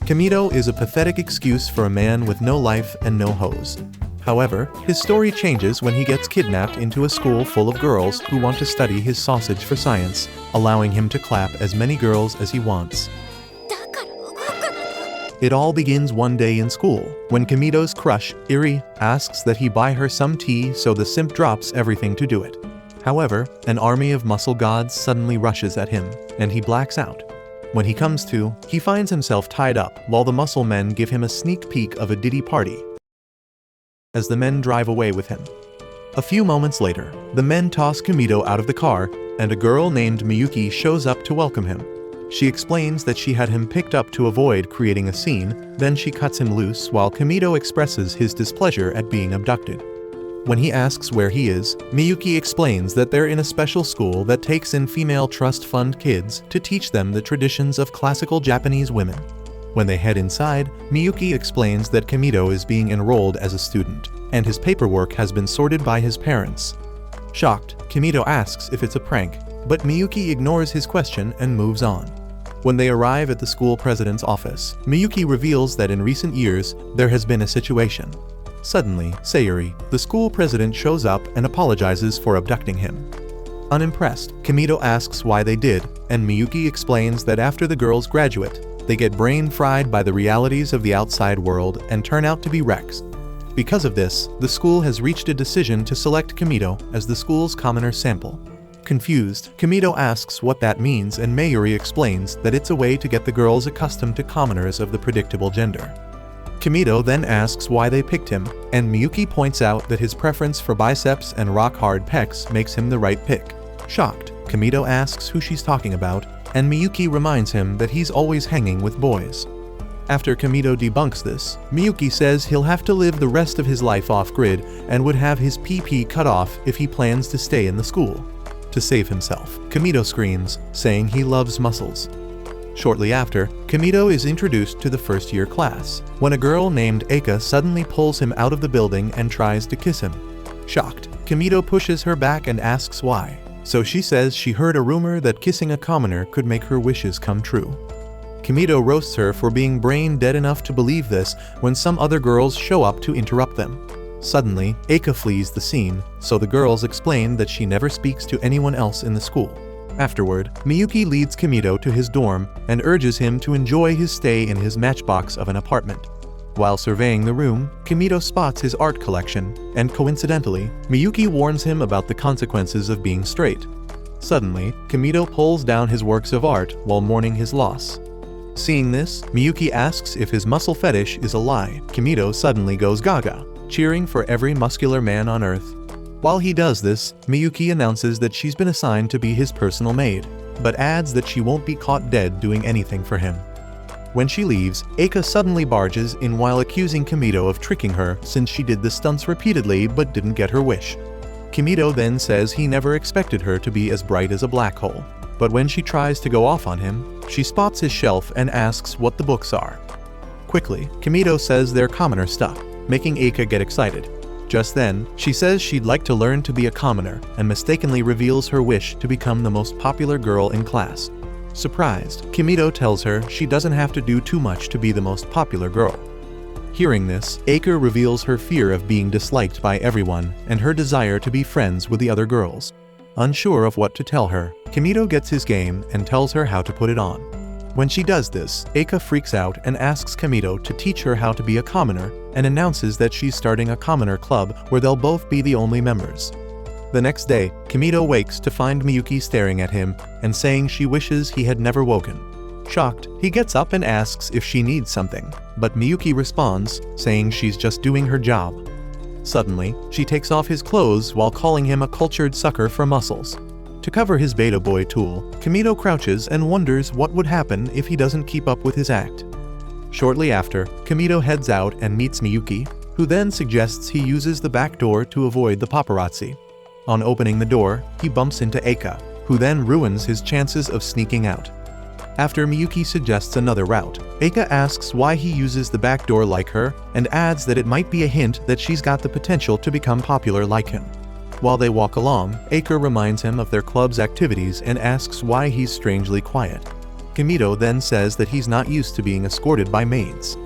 Kamito is a pathetic excuse for a man with no life and no hose. However, his story changes when he gets kidnapped into a school full of girls who want to study his sausage for science, allowing him to clap as many girls as he wants. It all begins one day in school, when Kamito's crush, Iri, asks that he buy her some tea, so the simp drops everything to do it. However, an army of muscle gods suddenly rushes at him, and he blacks out. When he comes to, he finds himself tied up while the muscle men give him a sneak peek of a Diddy party as the men drive away with him. A few moments later, the men toss Kamito out of the car, and a girl named Miyuki shows up to welcome him. She explains that she had him picked up to avoid creating a scene, then she cuts him loose while Kamito expresses his displeasure at being abducted. When he asks where he is, Miyuki explains that they're in a special school that takes in female trust fund kids to teach them the traditions of classical Japanese women. When they head inside, Miyuki explains that Kamito is being enrolled as a student, and his paperwork has been sorted by his parents. Shocked, Kamito asks if it's a prank, but Miyuki ignores his question and moves on. When they arrive at the school president's office, Miyuki reveals that in recent years, there has been a situation. Suddenly, Sayuri, the school president, shows up and apologizes for abducting him. Unimpressed, Kamito asks why they did, and Miyuki explains that after the girls graduate, they get brain-fried by the realities of the outside world and turn out to be wrecks. Because of this, the school has reached a decision to select Kamito as the school's commoner sample. Confused, Kamito asks what that means, and Mayuri explains that it's a way to get the girls accustomed to commoners of the predictable gender. Kamito then asks why they picked him, and Miyuki points out that his preference for biceps and rock-hard pecs makes him the right pick. Shocked, Kamito asks who she's talking about, and Miyuki reminds him that he's always hanging with boys. After Kamito debunks this, Miyuki says he'll have to live the rest of his life off-grid and would have his PP cut off if he plans to stay in the school. To save himself, Kamito screams, saying he loves muscles. Shortly after, Kamito is introduced to the first-year class, when a girl named Eika suddenly pulls him out of the building and tries to kiss him. Shocked, Kamito pushes her back and asks why. So she says she heard a rumor that kissing a commoner could make her wishes come true. Kamito roasts her for being brain dead enough to believe this when some other girls show up to interrupt them. Suddenly, Eika flees the scene, so the girls explain that she never speaks to anyone else in the school. Afterward, Miyuki leads Kamito to his dorm and urges him to enjoy his stay in his matchbox of an apartment. While surveying the room, Kamito spots his art collection, and coincidentally, Miyuki warns him about the consequences of being straight. Suddenly, Kamito pulls down his works of art while mourning his loss. Seeing this, Miyuki asks if his muscle fetish is a lie. Kamito suddenly goes gaga, cheering for every muscular man on Earth. While he does this, Miyuki announces that she's been assigned to be his personal maid, but adds that she won't be caught dead doing anything for him. When she leaves, Eika suddenly barges in while accusing Kamito of tricking her since she did the stunts repeatedly but didn't get her wish. Kamito then says he never expected her to be as bright as a black hole, but when she tries to go off on him, she spots his shelf and asks what the books are. Quickly, Kamito says they're commoner stuff, making Eika get excited. Just then, she says she'd like to learn to be a commoner and mistakenly reveals her wish to become the most popular girl in class. Surprised, Kamito tells her she doesn't have to do too much to be the most popular girl. Hearing this, Eika reveals her fear of being disliked by everyone and her desire to be friends with the other girls. Unsure of what to tell her, Kamito gets his game and tells her how to put it on. When she does this, Eika freaks out and asks Kamito to teach her how to be a commoner and announces that she's starting a commoner club where they'll both be the only members. The next day, Kamito wakes to find Miyuki staring at him and saying she wishes he had never woken. Shocked, he gets up and asks if she needs something, but Miyuki responds, saying she's just doing her job. Suddenly, she takes off his clothes while calling him a cultured sucker for muscles. To cover his beta boy tool, Kamito crouches and wonders what would happen if he doesn't keep up with his act. Shortly after, Kamito heads out and meets Miyuki, who then suggests he uses the back door to avoid the paparazzi. On opening the door, he bumps into Eika, who then ruins his chances of sneaking out. After Miyuki suggests another route, Eika asks why he uses the back door like her and adds that it might be a hint that she's got the potential to become popular like him. While they walk along, Eika reminds him of their club's activities and asks why he's strangely quiet. Kimito then says that he's not used to being escorted by maids.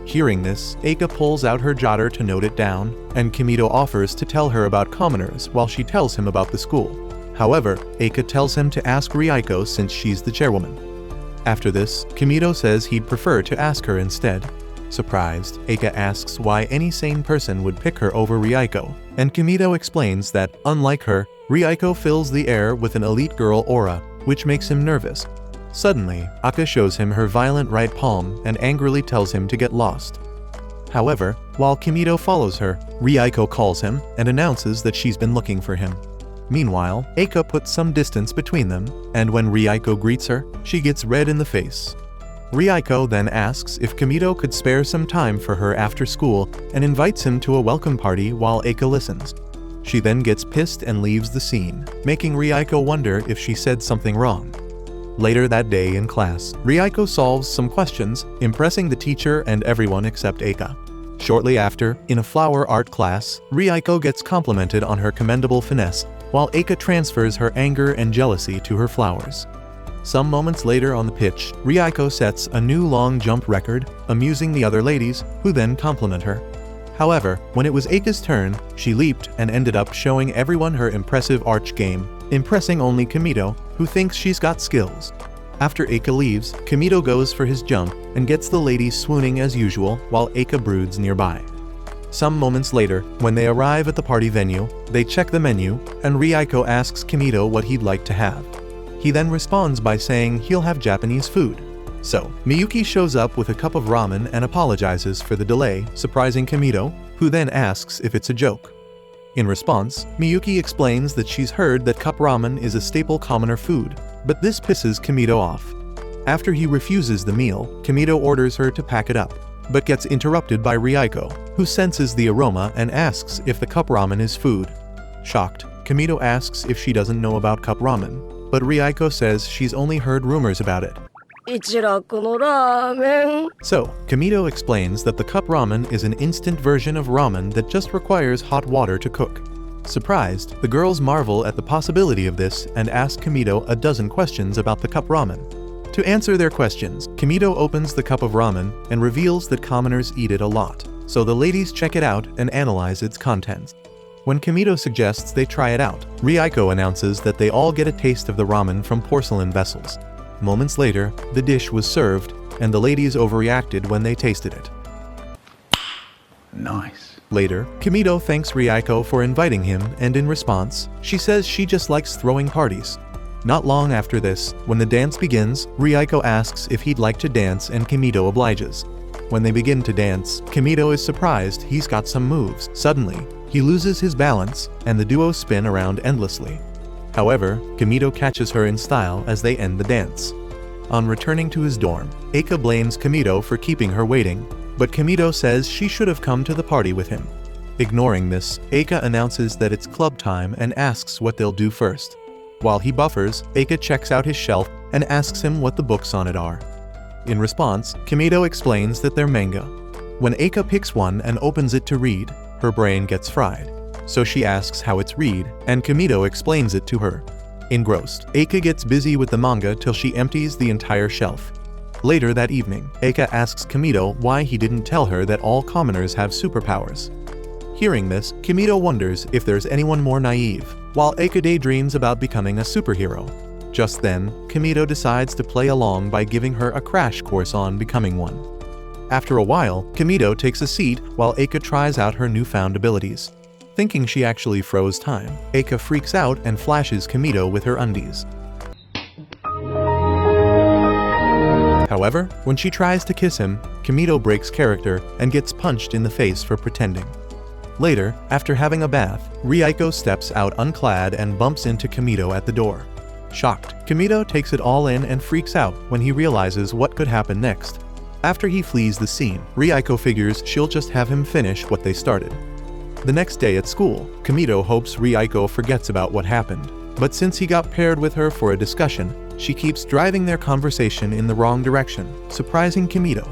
Hearing this, Eika pulls out her jotter to note it down, and Kimito offers to tell her about commoners while she tells him about the school. However, Eika tells him to ask Ryuko since she's the chairwoman. After this, Kimito says he'd prefer to ask her instead. Surprised, Eika asks why any sane person would pick her over Ryuko, and Kimito explains that, unlike her, Ryuko fills the air with an elite girl aura, which makes him nervous. Suddenly, Aka shows him her violent right palm and angrily tells him to get lost. However, while Kimito follows her, Ryuko calls him and announces that she's been looking for him. Meanwhile, Eika puts some distance between them, and when Ryuko greets her, she gets red in the face. Ryuko then asks if Kimito could spare some time for her after school and invites him to a welcome party while Eika listens. She then gets pissed and leaves the scene, making Ryuko wonder if she said something wrong. Later that day in class, Ryuko solves some questions, impressing the teacher and everyone except Eika. Shortly after, in a flower art class, Ryuko gets complimented on her commendable finesse, while Eika transfers her anger and jealousy to her flowers. Some moments later on the pitch, Ryuko sets a new long jump record, amusing the other ladies, who then compliment her. However, when it was Eika's turn, she leaped and ended up showing everyone her impressive arch game, impressing only Kimito, who thinks she's got skills. After Eika leaves, Kimito goes for his jump and gets the ladies swooning as usual while Eika broods nearby. Some moments later, when they arrive at the party venue, they check the menu, and Ryuko asks Kimito what he'd like to have. He then responds by saying he'll have Japanese food. So, Miyuki shows up with a cup of ramen and apologizes for the delay, surprising Kimito, who then asks if it's a joke. In response, Miyuki explains that she's heard that cup ramen is a staple commoner food, but this pisses Kimito off. After he refuses the meal, Kimito orders her to pack it up, but gets interrupted by Ryuko, who senses the aroma and asks if the cup ramen is food. Shocked, Kimito asks if she doesn't know about cup ramen, but Ryuko says she's only heard rumors about it. So, Kimito explains that the cup ramen is an instant version of ramen that just requires hot water to cook. Surprised, the girls marvel at the possibility of this and ask Kimito a dozen questions about the cup ramen. To answer their questions, Kimito opens the cup of ramen and reveals that commoners eat it a lot, so the ladies check it out and analyze its contents. When Kimito suggests they try it out, Ryuko announces that they all get a taste of the ramen from porcelain vessels. Moments later, the dish was served, and the ladies overreacted when they tasted it. Nice. Later, Kimito thanks Ryuko for inviting him, and in response, she says she just likes throwing parties. Not long after this, when the dance begins, Ryuko asks if he'd like to dance and Kimito obliges. When they begin to dance, Kimito is surprised he's got some moves. Suddenly, he loses his balance, and the duo spin around endlessly. However, Kimito catches her in style as they end the dance. On returning to his dorm, Eika blames Kimito for keeping her waiting, but Kimito says she should have come to the party with him. Ignoring this, Eika announces that it's club time and asks what they'll do first. While he buffers, Eika checks out his shelf and asks him what the books on it are. In response, Kimito explains that they're manga. When Eika picks one and opens it to read, her brain gets fried. So she asks how it's read, and Kimito explains it to her. Engrossed, Eika gets busy with the manga till she empties the entire shelf. Later that evening, Eika asks Kimito why he didn't tell her that all commoners have superpowers. Hearing this, Kimito wonders if there's anyone more naive, while Eika daydreams about becoming a superhero. Just then, Kimito decides to play along by giving her a crash course on becoming one. After a while, Kimito takes a seat while Eika tries out her newfound abilities. Thinking she actually froze time, Eika freaks out and flashes Kimito with her undies. However, when she tries to kiss him, Kimito breaks character and gets punched in the face for pretending. Later, after having a bath, Ryuko steps out unclad and bumps into Kimito at the door. Shocked, Kimito takes it all in and freaks out when he realizes what could happen next. After he flees the scene, Ryuko figures she'll just have him finish what they started. The next day at school, Kimito hopes Ryuko forgets about what happened, but since he got paired with her for a discussion, she keeps driving their conversation in the wrong direction, surprising Kimito.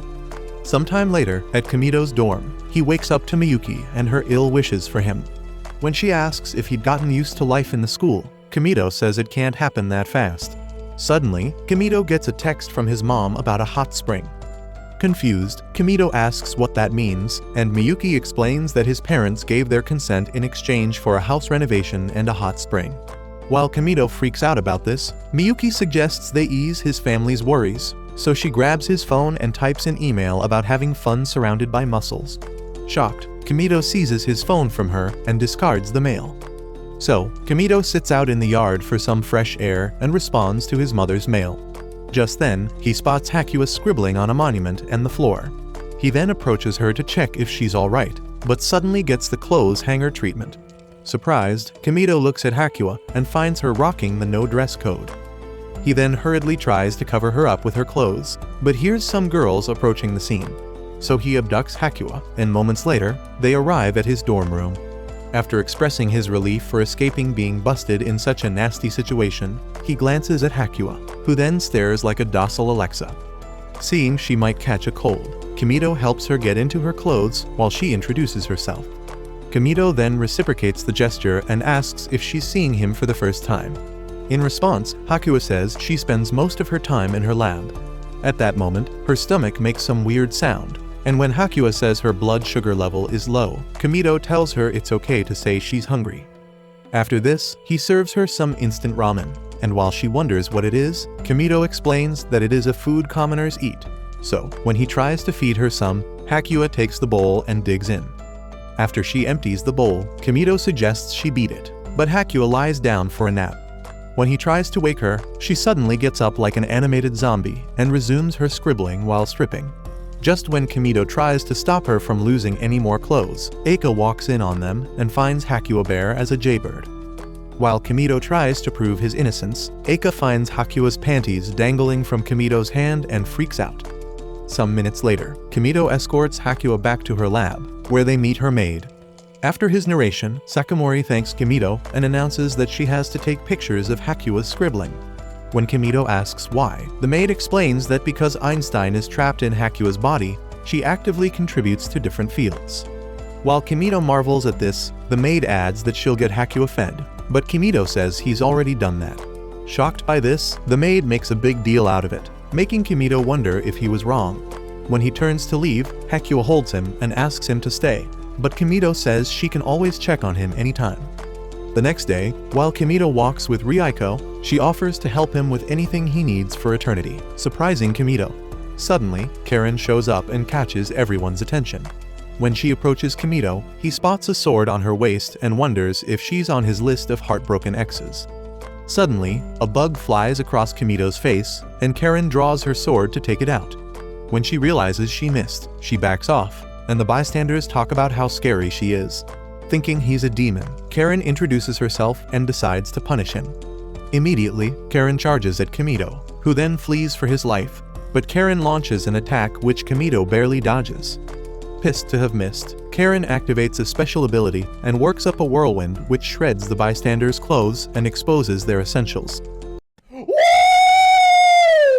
Sometime later, at Kimito's dorm, he wakes up to Miyuki and her ill wishes for him. When she asks if he'd gotten used to life in the school, Kimito says it can't happen that fast. Suddenly, Kamito gets a text from his mom about a hot spring. Confused, Kamito asks what that means, and Miyuki explains that his parents gave their consent in exchange for a house renovation and a hot spring. While Kamito freaks out about this, Miyuki suggests they ease his family's worries, so she grabs his phone and types an email about having fun surrounded by mussels. Shocked, Kamito seizes his phone from her and discards the mail. So, Kamito sits out in the yard for some fresh air and responds to his mother's mail. Just then, he spots Hakua scribbling on a monument and the floor. He then approaches her to check if she's alright, but suddenly gets the clothes hanger treatment. Surprised, Kamito looks at Hakua and finds her rocking the no dress code. He then hurriedly tries to cover her up with her clothes, but hears some girls approaching the scene. So he abducts Hakua, and moments later, they arrive at his dorm room. After expressing his relief for escaping being busted in such a nasty situation, he glances at Hakua, who then stares like a docile Alexa. Seeing she might catch a cold, Kamito helps her get into her clothes while she introduces herself. Kamito then reciprocates the gesture and asks if she's seeing him for the first time. In response, Hakua says she spends most of her time in her lab. At that moment, her stomach makes some weird sound, and when Hakua says her blood sugar level is low, Kamito tells her it's okay to say she's hungry. After this, he serves her some instant ramen, and while she wonders what it is, Kamito explains that it is a food commoners eat. So, when he tries to feed her some, Hakua takes the bowl and digs in. After she empties the bowl, Kamito suggests she beat it, but Hakua lies down for a nap. When he tries to wake her, she suddenly gets up like an animated zombie and resumes her scribbling while stripping. Just when Kamito tries to stop her from losing any more clothes, Eika walks in on them and finds Hakua Bear as a jaybird. While Kamito tries to prove his innocence, Eika finds Hakua's panties dangling from Kamito's hand and freaks out. Some minutes later, Kamito escorts Hakua back to her lab, where they meet her maid. After his narration, Sakamori thanks Kamito and announces that she has to take pictures of Hakua's scribbling. When Kamito asks why, the maid explains that because Einstein is trapped in Hakua's body, she actively contributes to different fields. While Kamito marvels at this, the maid adds that she'll get Hakua fed, but Kamito says he's already done that. Shocked by this, the maid makes a big deal out of it, making Kamito wonder if he was wrong. When he turns to leave, Hakua holds him and asks him to stay, but Kamito says she can always check on him anytime. The next day, while Kamito walks with Riiko, she offers to help him with anything he needs for eternity, surprising Kamito. Suddenly, Karen shows up and catches everyone's attention. When she approaches Kamito, he spots a sword on her waist and wonders if she's on his list of heartbroken exes. Suddenly, a bug flies across Kamito's face, and Karen draws her sword to take it out. When she realizes she missed, she backs off, and the bystanders talk about how scary she is. Thinking he's a demon, Karen introduces herself and decides to punish him. Immediately, Karen charges at Kamito, who then flees for his life, but Karen launches an attack which Kamito barely dodges. Pissed to have missed, Karen activates a special ability and works up a whirlwind which shreds the bystanders' clothes and exposes their essentials.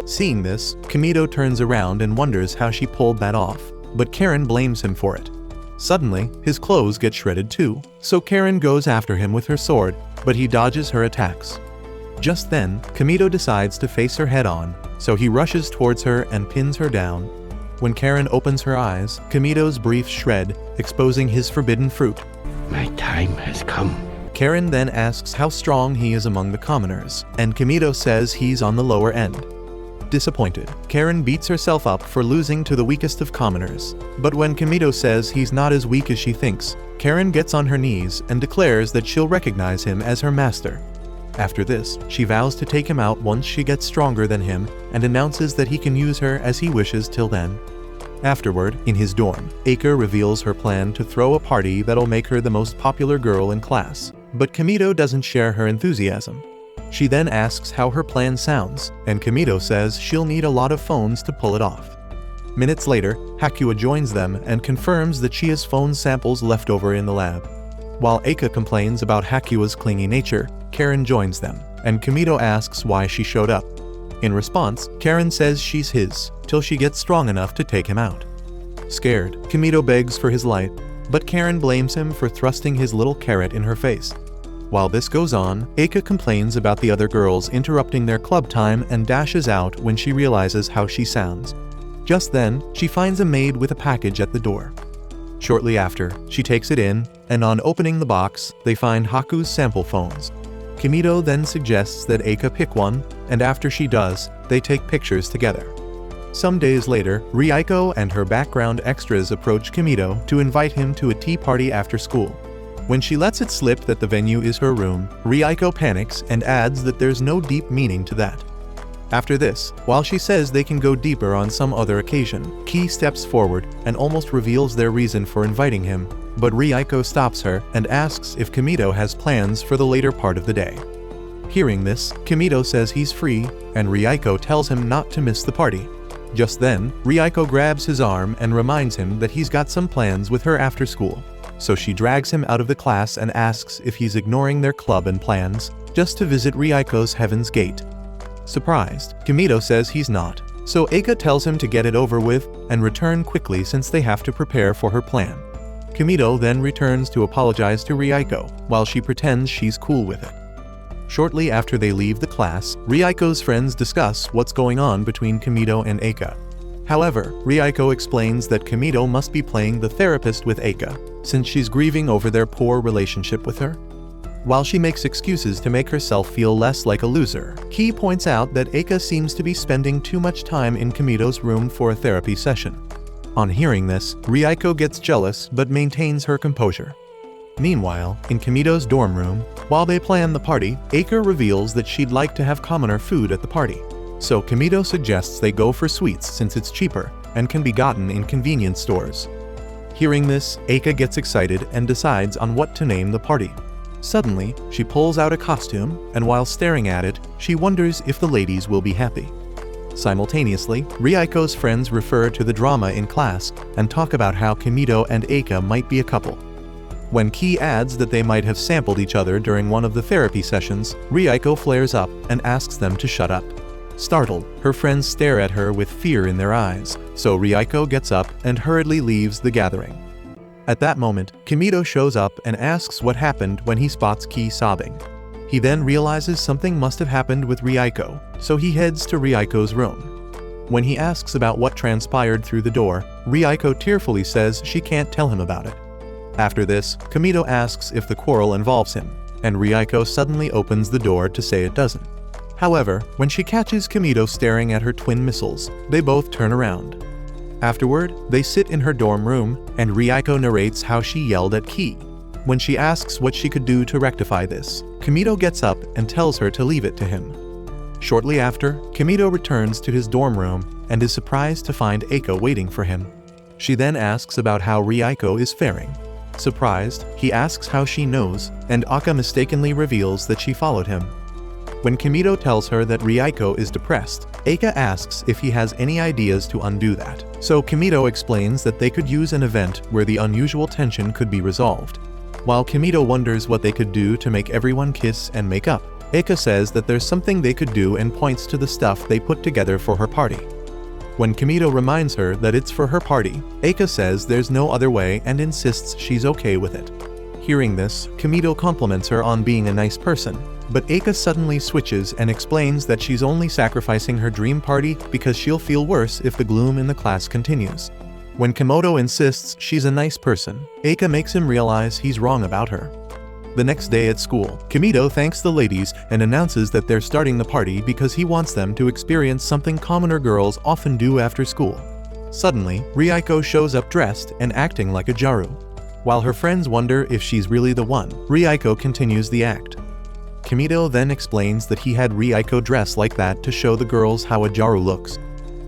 Seeing this, Kamito turns around and wonders how she pulled that off, but Karen blames him for it. Suddenly, his clothes get shredded too, so Karen goes after him with her sword, but he dodges her attacks. Just then, Kamito decides to face her head-on, so he rushes towards her and pins her down. When Karen opens her eyes, Kamito's briefs shred, exposing his forbidden fruit. My time has come. Karen then asks how strong he is among the commoners, and Kamito says he's on the lower end. Disappointed, Karen beats herself up for losing to the weakest of commoners. But when Kamito says he's not as weak as she thinks, Karen gets on her knees and declares that she'll recognize him as her master. After this, she vows to take him out once she gets stronger than him and announces that he can use her as he wishes till then. Afterward, in his dorm, Eika reveals her plan to throw a party that'll make her the most popular girl in class. But Kamito doesn't share her enthusiasm. She then asks how her plan sounds, and Kamito says she'll need a lot of phones to pull it off. Minutes later, Hakua joins them and confirms that she has phone samples left over in the lab. While Eika complains about Hakua's clingy nature, Karen joins them, and Kamito asks why she showed up. In response, Karen says she's his, till she gets strong enough to take him out. Scared, Kamito begs for his life, but Karen blames him for thrusting his little carrot in her face. While this goes on, Eika complains about the other girls interrupting their club time and dashes out when she realizes how she sounds. Just then, she finds a maid with a package at the door. Shortly after, she takes it in, and on opening the box, they find Haku's sample phones. Kimito then suggests that Eika pick one, and after she does, they take pictures together. Some days later, Ryuko and her background extras approach Kimito to invite him to a tea party after school. When she lets it slip that the venue is her room, Ryuko panics and adds that there's no deep meaning to that. After this, while she says they can go deeper on some other occasion, Ki steps forward and almost reveals their reason for inviting him, but Ryuko stops her and asks if Kimito has plans for the later part of the day. Hearing this, Kimito says he's free, and Ryuko tells him not to miss the party. Just then, Ryuko grabs his arm and reminds him that he's got some plans with her after school. So she drags him out of the class and asks if he's ignoring their club and plans, just to visit Ryuko's Heaven's Gate. Surprised, Kimito says he's not, so Eika tells him to get it over with and return quickly since they have to prepare for her plan. Kimito then returns to apologize to Ryuko, while she pretends she's cool with it. Shortly after they leave the class, Ryuko's friends discuss what's going on between Kimito and Eika. However, Ryuko explains that Kimito must be playing the therapist with Eika, since she's grieving over their poor relationship with her. While she makes excuses to make herself feel less like a loser, Ki points out that Eika seems to be spending too much time in Kimito's room for a therapy session. On hearing this, Ryuko gets jealous but maintains her composure. Meanwhile, in Kimito's dorm room, while they plan the party, Eika reveals that she'd like to have commoner food at the party. So Kimito suggests they go for sweets since it's cheaper and can be gotten in convenience stores. Hearing this, Eika gets excited and decides on what to name the party. Suddenly, she pulls out a costume, and while staring at it, she wonders if the ladies will be happy. Simultaneously, Ryuko's friends refer to the drama in class and talk about how Kimito and Eika might be a couple. When Ki adds that they might have sampled each other during one of the therapy sessions, Ryuko flares up and asks them to shut up. Startled, her friends stare at her with fear in their eyes, so Ryuko gets up and hurriedly leaves the gathering. At that moment, Kimito shows up and asks what happened when he spots Ki sobbing. He then realizes something must have happened with Ryuko, so he heads to Ryuko's room. When he asks about what transpired through the door, Ryuko tearfully says she can't tell him about it. After this, Kimito asks if the quarrel involves him, and Ryuko suddenly opens the door to say it doesn't. However, when she catches Kimito staring at her twin missiles, they both turn around. Afterward, they sit in her dorm room, and Ryuko narrates how she yelled at Ki. When she asks what she could do to rectify this, Kimito gets up and tells her to leave it to him. Shortly after, Kimito returns to his dorm room and is surprised to find Eika waiting for him. She then asks about how Ryuko is faring. Surprised, he asks how she knows, and Aka mistakenly reveals that she followed him. When Kimito tells her that Ryuko is depressed, Eika asks if he has any ideas to undo that. So Kimito explains that they could use an event where the unusual tension could be resolved. While Kimito wonders what they could do to make everyone kiss and make up, Eika says that there's something they could do and points to the stuff they put together for her party. When Kimito reminds her that it's for her party, Eika says there's no other way and insists she's okay with it. Hearing this, Kimito compliments her on being a nice person, but Eika suddenly switches and explains that she's only sacrificing her dream party because she'll feel worse if the gloom in the class continues. When Komodo insists she's a nice person, Eika makes him realize he's wrong about her. The next day at school, Kimito thanks the ladies and announces that they're starting the party because he wants them to experience something commoner girls often do after school. Suddenly, Ryuko shows up dressed and acting like a Jaru. While her friends wonder if she's really the one, Ryuko continues the act. Kimito then explains that he had Ryuko dress like that to show the girls how a Jaru looks.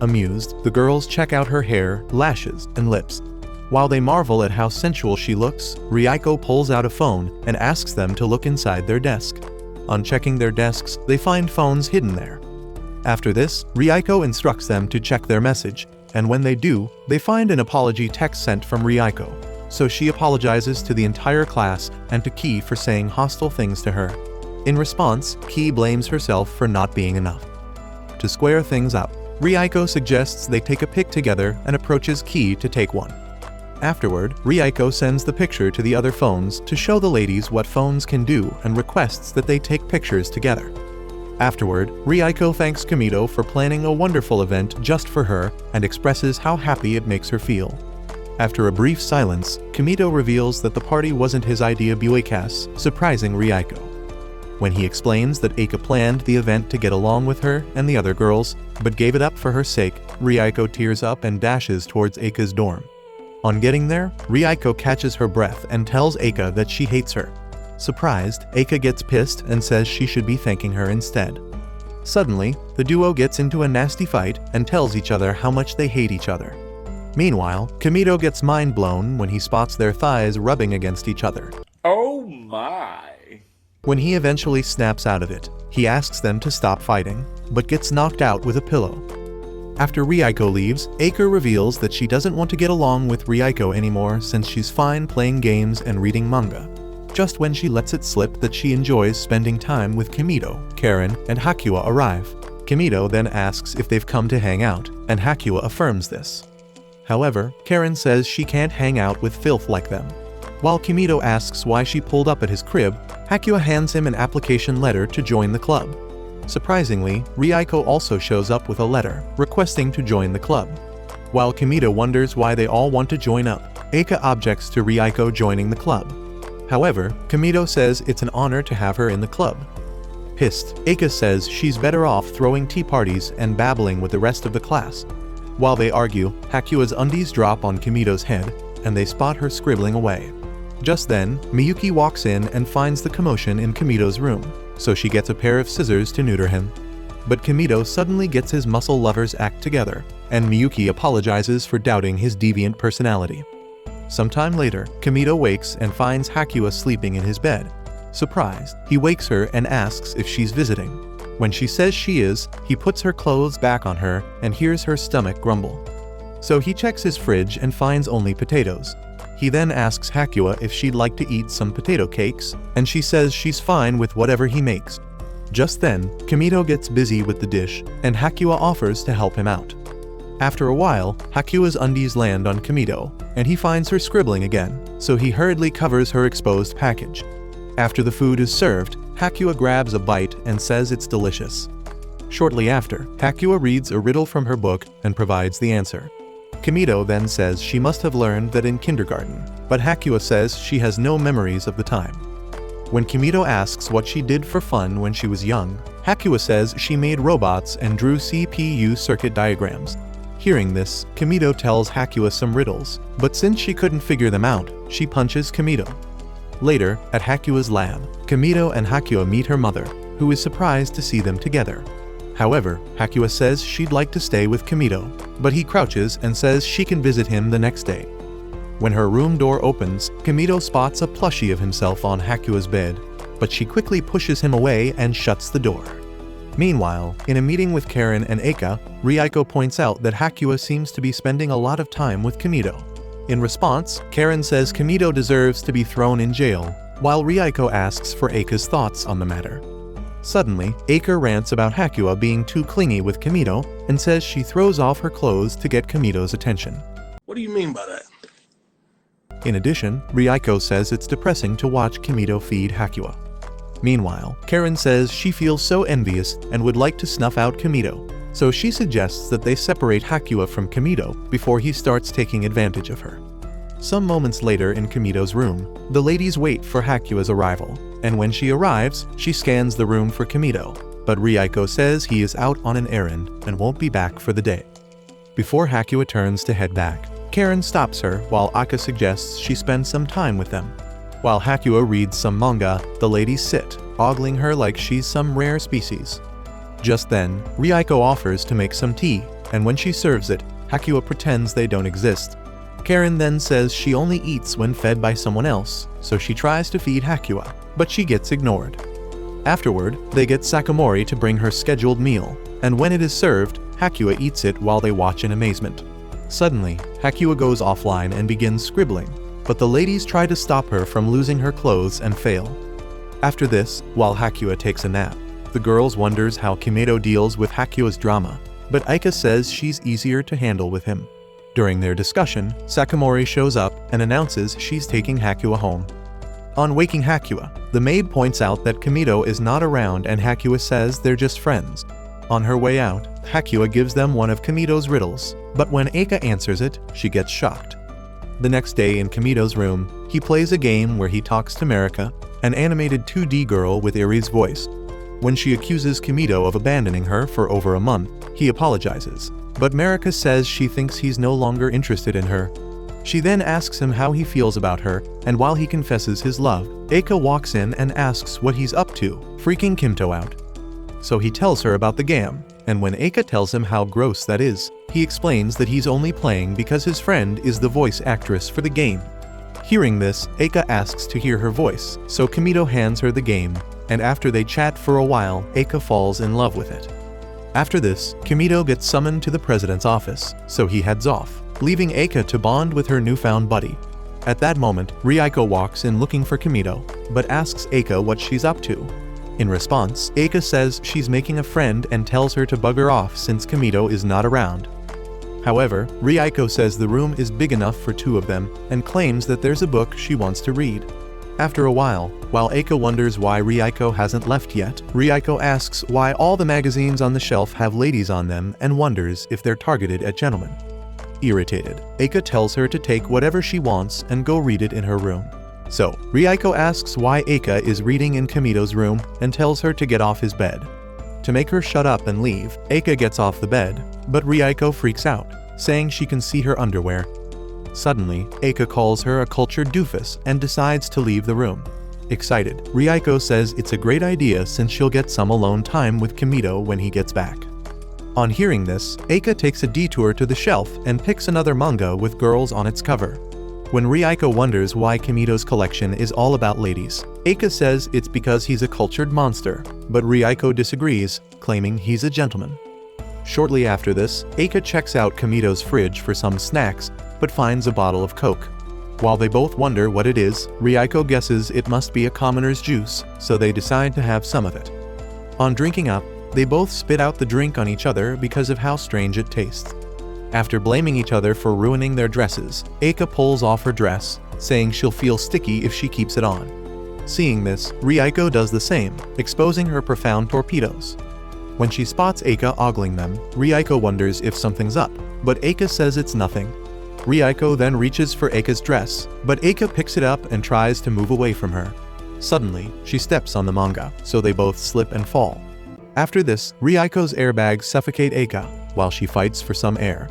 Amused, the girls check out her hair, lashes, and lips. While they marvel at how sensual she looks, Ryuko pulls out a phone and asks them to look inside their desk. On checking their desks, they find phones hidden there. After this, Ryuko instructs them to check their message, and when they do, they find an apology text sent from Ryuko. So she apologizes to the entire class and to Ki for saying hostile things to her. In response, Ki blames herself for not being enough. To square things up, Ryuko suggests they take a pic together and approaches Ki to take one. Afterward, Rieko sends the picture to the other phones to show the ladies what phones can do and requests that they take pictures together. Afterward, Rieko thanks Kamito for planning a wonderful event just for her and expresses how happy it makes her feel. After a brief silence, Kamito reveals that the party wasn't his idea buekas, surprising Rieko. When he explains that Eika planned the event to get along with her and the other girls, but gave it up for her sake, Rieko tears up and dashes towards Eika's dorm. On getting there, Rieko catches her breath and tells Eika that she hates her. Surprised, Eika gets pissed and says she should be thanking her instead. Suddenly, the duo gets into a nasty fight and tells each other how much they hate each other. Meanwhile, Kamito gets mind blown when he spots their thighs rubbing against each other. Oh my! When he eventually snaps out of it, he asks them to stop fighting, but gets knocked out with a pillow. After Rieko leaves, Eika reveals that she doesn't want to get along with Rieko anymore since she's fine playing games and reading manga. Just when she lets it slip that she enjoys spending time with Kamito, Karen, and Hakuya arrive. Kamito then asks if they've come to hang out, and Hakuya affirms this. However, Karen says she can't hang out with filth like them. While Kamito asks why she pulled up at his crib, Hakuya hands him an application letter to join the club. Surprisingly, Rieko also shows up with a letter, requesting to join the club. While Kamito wonders why they all want to join up, Eika objects to Rieko joining the club. However, Kamito says it's an honor to have her in the club. Pissed, Eika says she's better off throwing tea parties and babbling with the rest of the class. While they argue, Hakuya's undies drop on Kamito's head, and they spot her scribbling away. Just then, Miyuki walks in and finds the commotion in Kamito's room, so she gets a pair of scissors to neuter him. But Kamito suddenly gets his muscle lover's act together, and Miyuki apologizes for doubting his deviant personality. Sometime later, Kamito wakes and finds Hakuya sleeping in his bed. Surprised, he wakes her and asks if she's visiting. When she says she is, he puts her clothes back on her and hears her stomach grumble. So he checks his fridge and finds only potatoes. He then asks Hakuya if she'd like to eat some potato cakes, and she says she's fine with whatever he makes. Just then, Kamito gets busy with the dish, and Hakuya offers to help him out. After a while, Hakuya's undies land on Kamito, and he finds her scribbling again, so he hurriedly covers her exposed package. After the food is served, Hakuya grabs a bite and says it's delicious. Shortly after, Hakuya reads a riddle from her book and provides the answer. Kamito then says she must have learned that in kindergarten, but Hakuya says she has no memories of the time. When Kamito asks what she did for fun when she was young, Hakuya says she made robots and drew CPU circuit diagrams. Hearing this, Kamito tells Hakuya some riddles, but since she couldn't figure them out, she punches Kamito. Later, at Hakuya's lab, Kamito and Hakuya meet her mother, who is surprised to see them together. However, Hakuya says she'd like to stay with Kamito, but he crouches and says she can visit him the next day. When her room door opens, Kamito spots a plushie of himself on Hakuya's bed, but she quickly pushes him away and shuts the door. Meanwhile, in a meeting with Karen and Eika, Rieko points out that Hakuya seems to be spending a lot of time with Kamito. In response, Karen says Kamito deserves to be thrown in jail, while Rieko asks for Eika's thoughts on the matter. Suddenly, Eika rants about Hakuya being too clingy with Kamito and says she throws off her clothes to get Kamito's attention. What do you mean by that? In addition, Rieko says it's depressing to watch Kamito feed Hakuya. Meanwhile, Karen says she feels so envious and would like to snuff out Kamito, so she suggests that they separate Hakuya from Kamito before he starts taking advantage of her. Some moments later in Kamito's room, the ladies wait for Hakuya's arrival, and when she arrives, she scans the room for Kamito, but Rieko says he is out on an errand and won't be back for the day. Before Hakuya turns to head back, Karen stops her while Aka suggests she spend some time with them. While Hakuya reads some manga, the ladies sit, ogling her like she's some rare species. Just then, Rieko offers to make some tea, and when she serves it, Hakuya pretends they don't exist. Karen then says she only eats when fed by someone else, so she tries to feed Hakuya, but she gets ignored. Afterward, they get Sakamori to bring her scheduled meal, and when it is served, Hakuya eats it while they watch in amazement. Suddenly, Hakuya goes offline and begins scribbling, but the ladies try to stop her from losing her clothes and fail. After this, while Hakuya takes a nap, the girls wonders how Kamito deals with Hakuya's drama, but Aika says she's easier to handle with him. During their discussion, Sakamori shows up and announces she's taking Hakua home. On waking Hakua, the maid points out that Kamito is not around and Hakua says they're just friends. On her way out, Hakua gives them one of Kamito's riddles, but when Eika answers it, she gets shocked. The next day in Kamito's room, he plays a game where he talks to Marika, an animated 2D girl with Eri's voice. When she accuses Kamito of abandoning her for over a month, he apologizes, but Marika says she thinks he's no longer interested in her. She then asks him how he feels about her, and while he confesses his love, Eika walks in and asks what he's up to, freaking Kimto out. So he tells her about the game, and when Eika tells him how gross that is, he explains that he's only playing because his friend is the voice actress for the game. Hearing this, Eika asks to hear her voice, so Kamito hands her the game, and after they chat for a while, Eika falls in love with it. After this, Kamito gets summoned to the president's office, so he heads off, leaving Eika to bond with her newfound buddy. At that moment, Ryuko walks in looking for Kamito, but asks Eika what she's up to. In response, Eika says she's making a friend and tells her to bugger off since Kamito is not around. However, Ryuko says the room is big enough for two of them and claims that there's a book she wants to read. After a while Eika wonders why Ryuko hasn't left yet, Ryuko asks why all the magazines on the shelf have ladies on them and wonders if they're targeted at gentlemen. Irritated, Eika tells her to take whatever she wants and go read it in her room. So, Ryuko asks why Eika is reading in Kamito's room and tells her to get off his bed. To make her shut up and leave, Eika gets off the bed, but Ryuko freaks out, saying she can see her underwear. Suddenly, Eika calls her a cultured doofus and decides to leave the room. Excited, Ryuko says it's a great idea since she'll get some alone time with Kamito when he gets back. On hearing this, Eika takes a detour to the shelf and picks another manga with girls on its cover. When Ryuko wonders why Kamito's collection is all about ladies, Eika says it's because he's a cultured monster, but Ryuko disagrees, claiming he's a gentleman. Shortly after this, Eika checks out Kamito's fridge for some snacks, but finds a bottle of Coke. While they both wonder what it is, Ryuko guesses it must be a commoner's juice, so they decide to have some of it. On drinking up, they both spit out the drink on each other because of how strange it tastes. After blaming each other for ruining their dresses, Eika pulls off her dress, saying she'll feel sticky if she keeps it on. Seeing this, Ryuko does the same, exposing her profound torpedoes. When she spots Eika ogling them, Ryuko wonders if something's up, but Eika says it's nothing. Ryuko then reaches for Eika's dress, but Eika picks it up and tries to move away from her. Suddenly, she steps on the manga, so they both slip and fall. After this, Ryuko's airbags suffocate Eika, while she fights for some air.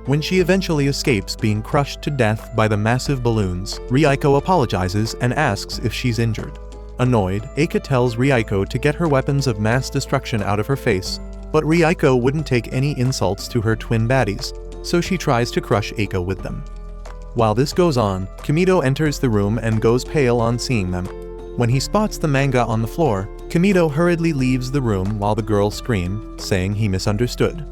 When she eventually escapes being crushed to death by the massive balloons, Ryuko apologizes and asks if she's injured. Annoyed, Eika tells Ryuko to get her weapons of mass destruction out of her face, but Ryuko wouldn't take any insults to her twin baddies, so she tries to crush Eika with them. While this goes on, Kamito enters the room and goes pale on seeing them. When he spots the manga on the floor, Kamito hurriedly leaves the room while the girls scream, saying he misunderstood.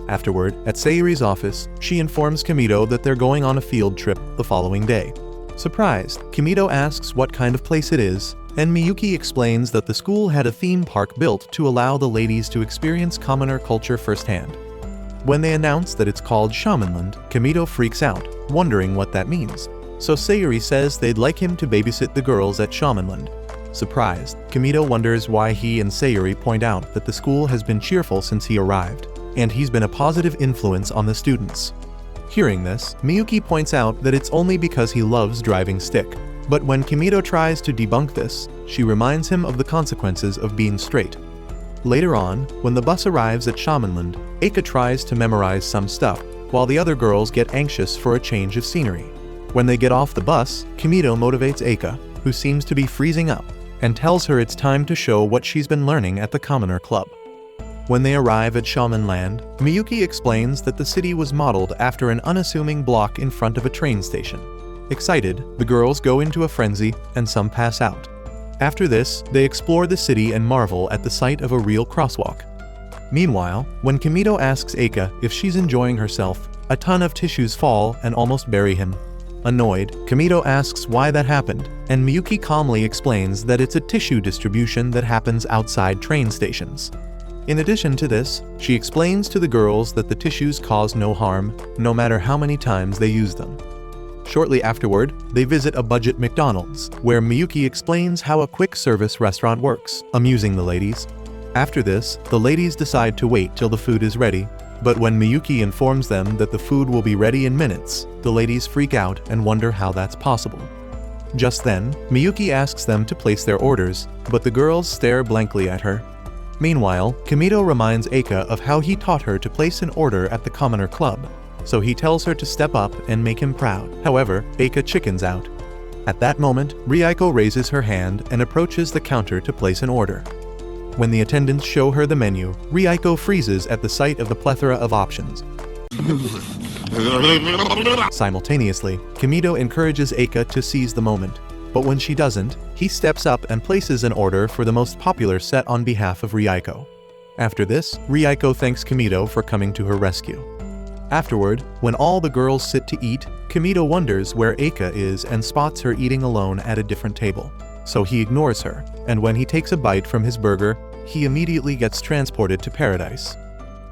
Afterward, at Sayuri's office, she informs Kamito that they're going on a field trip the following day. Surprised, Kamito asks what kind of place it is, and Miyuki explains that the school had a theme park built to allow the ladies to experience commoner culture firsthand. When they announce that it's called Shamanland, Kamito freaks out, wondering what that means. So Sayuri says they'd like him to babysit the girls at Shamanland. Surprised, Kamito wonders why he and Sayuri point out that the school has been cheerful since he arrived, and he's been a positive influence on the students. Hearing this, Miyuki points out that it's only because he loves driving stick. But when Kamito tries to debunk this, she reminds him of the consequences of being straight. Later on, when the bus arrives at Shamanland, Eika tries to memorize some stuff, while the other girls get anxious for a change of scenery. When they get off the bus, Kamito motivates Eika, who seems to be freezing up, and tells her it's time to show what she's been learning at the Commoner Club. When they arrive at Shamanland, Miyuki explains that the city was modeled after an unassuming block in front of a train station. Excited, the girls go into a frenzy, and some pass out. After this, they explore the city and marvel at the sight of a real crosswalk. Meanwhile, when Kamito asks Eika if she's enjoying herself, a ton of tissues fall and almost bury him. Annoyed, Kamito asks why that happened, and Miyuki calmly explains that it's a tissue distribution that happens outside train stations. In addition to this, she explains to the girls that the tissues cause no harm, no matter how many times they use them. Shortly afterward, they visit a budget McDonald's, where Miyuki explains how a quick service restaurant works, amusing the ladies. After this, the ladies decide to wait till the food is ready, but when Miyuki informs them that the food will be ready in minutes, the ladies freak out and wonder how that's possible. Just then, Miyuki asks them to place their orders, but the girls stare blankly at her. Meanwhile, Kamito reminds Eika of how he taught her to place an order at the Commoner Club, so he tells her to step up and make him proud. However, Eika chickens out. At that moment, Rieko raises her hand and approaches the counter to place an order. When the attendants show her the menu, Rieko freezes at the sight of the plethora of options. Simultaneously, Kamito encourages Eika to seize the moment, but when she doesn't, he steps up and places an order for the most popular set on behalf of Rieko. After this, Rieko thanks Kamito for coming to her rescue. Afterward, when all the girls sit to eat, Kamito wonders where Eika is and spots her eating alone at a different table. So he ignores her, and when he takes a bite from his burger, he immediately gets transported to paradise.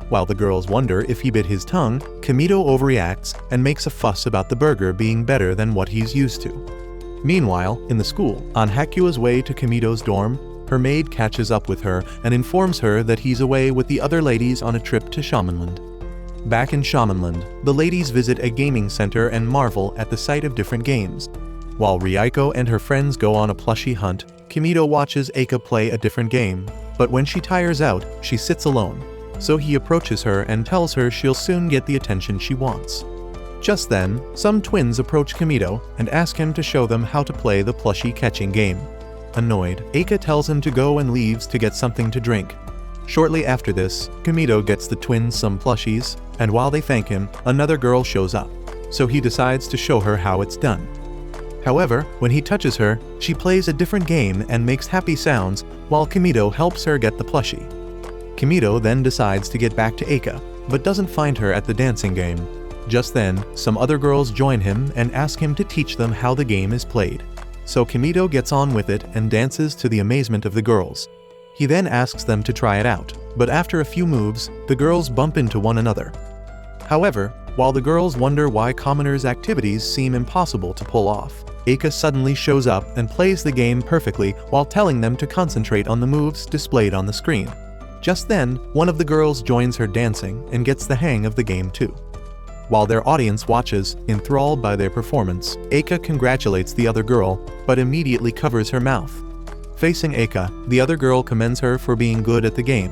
While the girls wonder if he bit his tongue, Kamito overreacts and makes a fuss about the burger being better than what he's used to. Meanwhile, in the school, on Hakua's way to Kamito's dorm, her maid catches up with her and informs her that he's away with the other ladies on a trip to Shamanland. Back in Shamanland, the ladies visit a gaming center and marvel at the sight of different games. While Rieko and her friends go on a plushie hunt, Kamito watches Eika play a different game, but when she tires out, she sits alone. So he approaches her and tells her she'll soon get the attention she wants. Just then, some twins approach Kamito and ask him to show them how to play the plushie catching game. Annoyed, Eika tells him to go and leaves to get something to drink. Shortly after this, Kamito gets the twins some plushies, and while they thank him, another girl shows up, so he decides to show her how it's done. However, when he touches her, she plays a different game and makes happy sounds while Kamito helps her get the plushie. Kamito then decides to get back to Eika, but doesn't find her at the dancing game. Just then, some other girls join him and ask him to teach them how the game is played. So Kamito gets on with it and dances to the amazement of the girls. He then asks them to try it out, but after a few moves, the girls bump into one another. However, while the girls wonder why Commoner's activities seem impossible to pull off, Eika suddenly shows up and plays the game perfectly while telling them to concentrate on the moves displayed on the screen. Just then, one of the girls joins her dancing and gets the hang of the game too. While their audience watches, enthralled by their performance, Eika congratulates the other girl, but immediately covers her mouth. Facing Eika, the other girl commends her for being good at the game.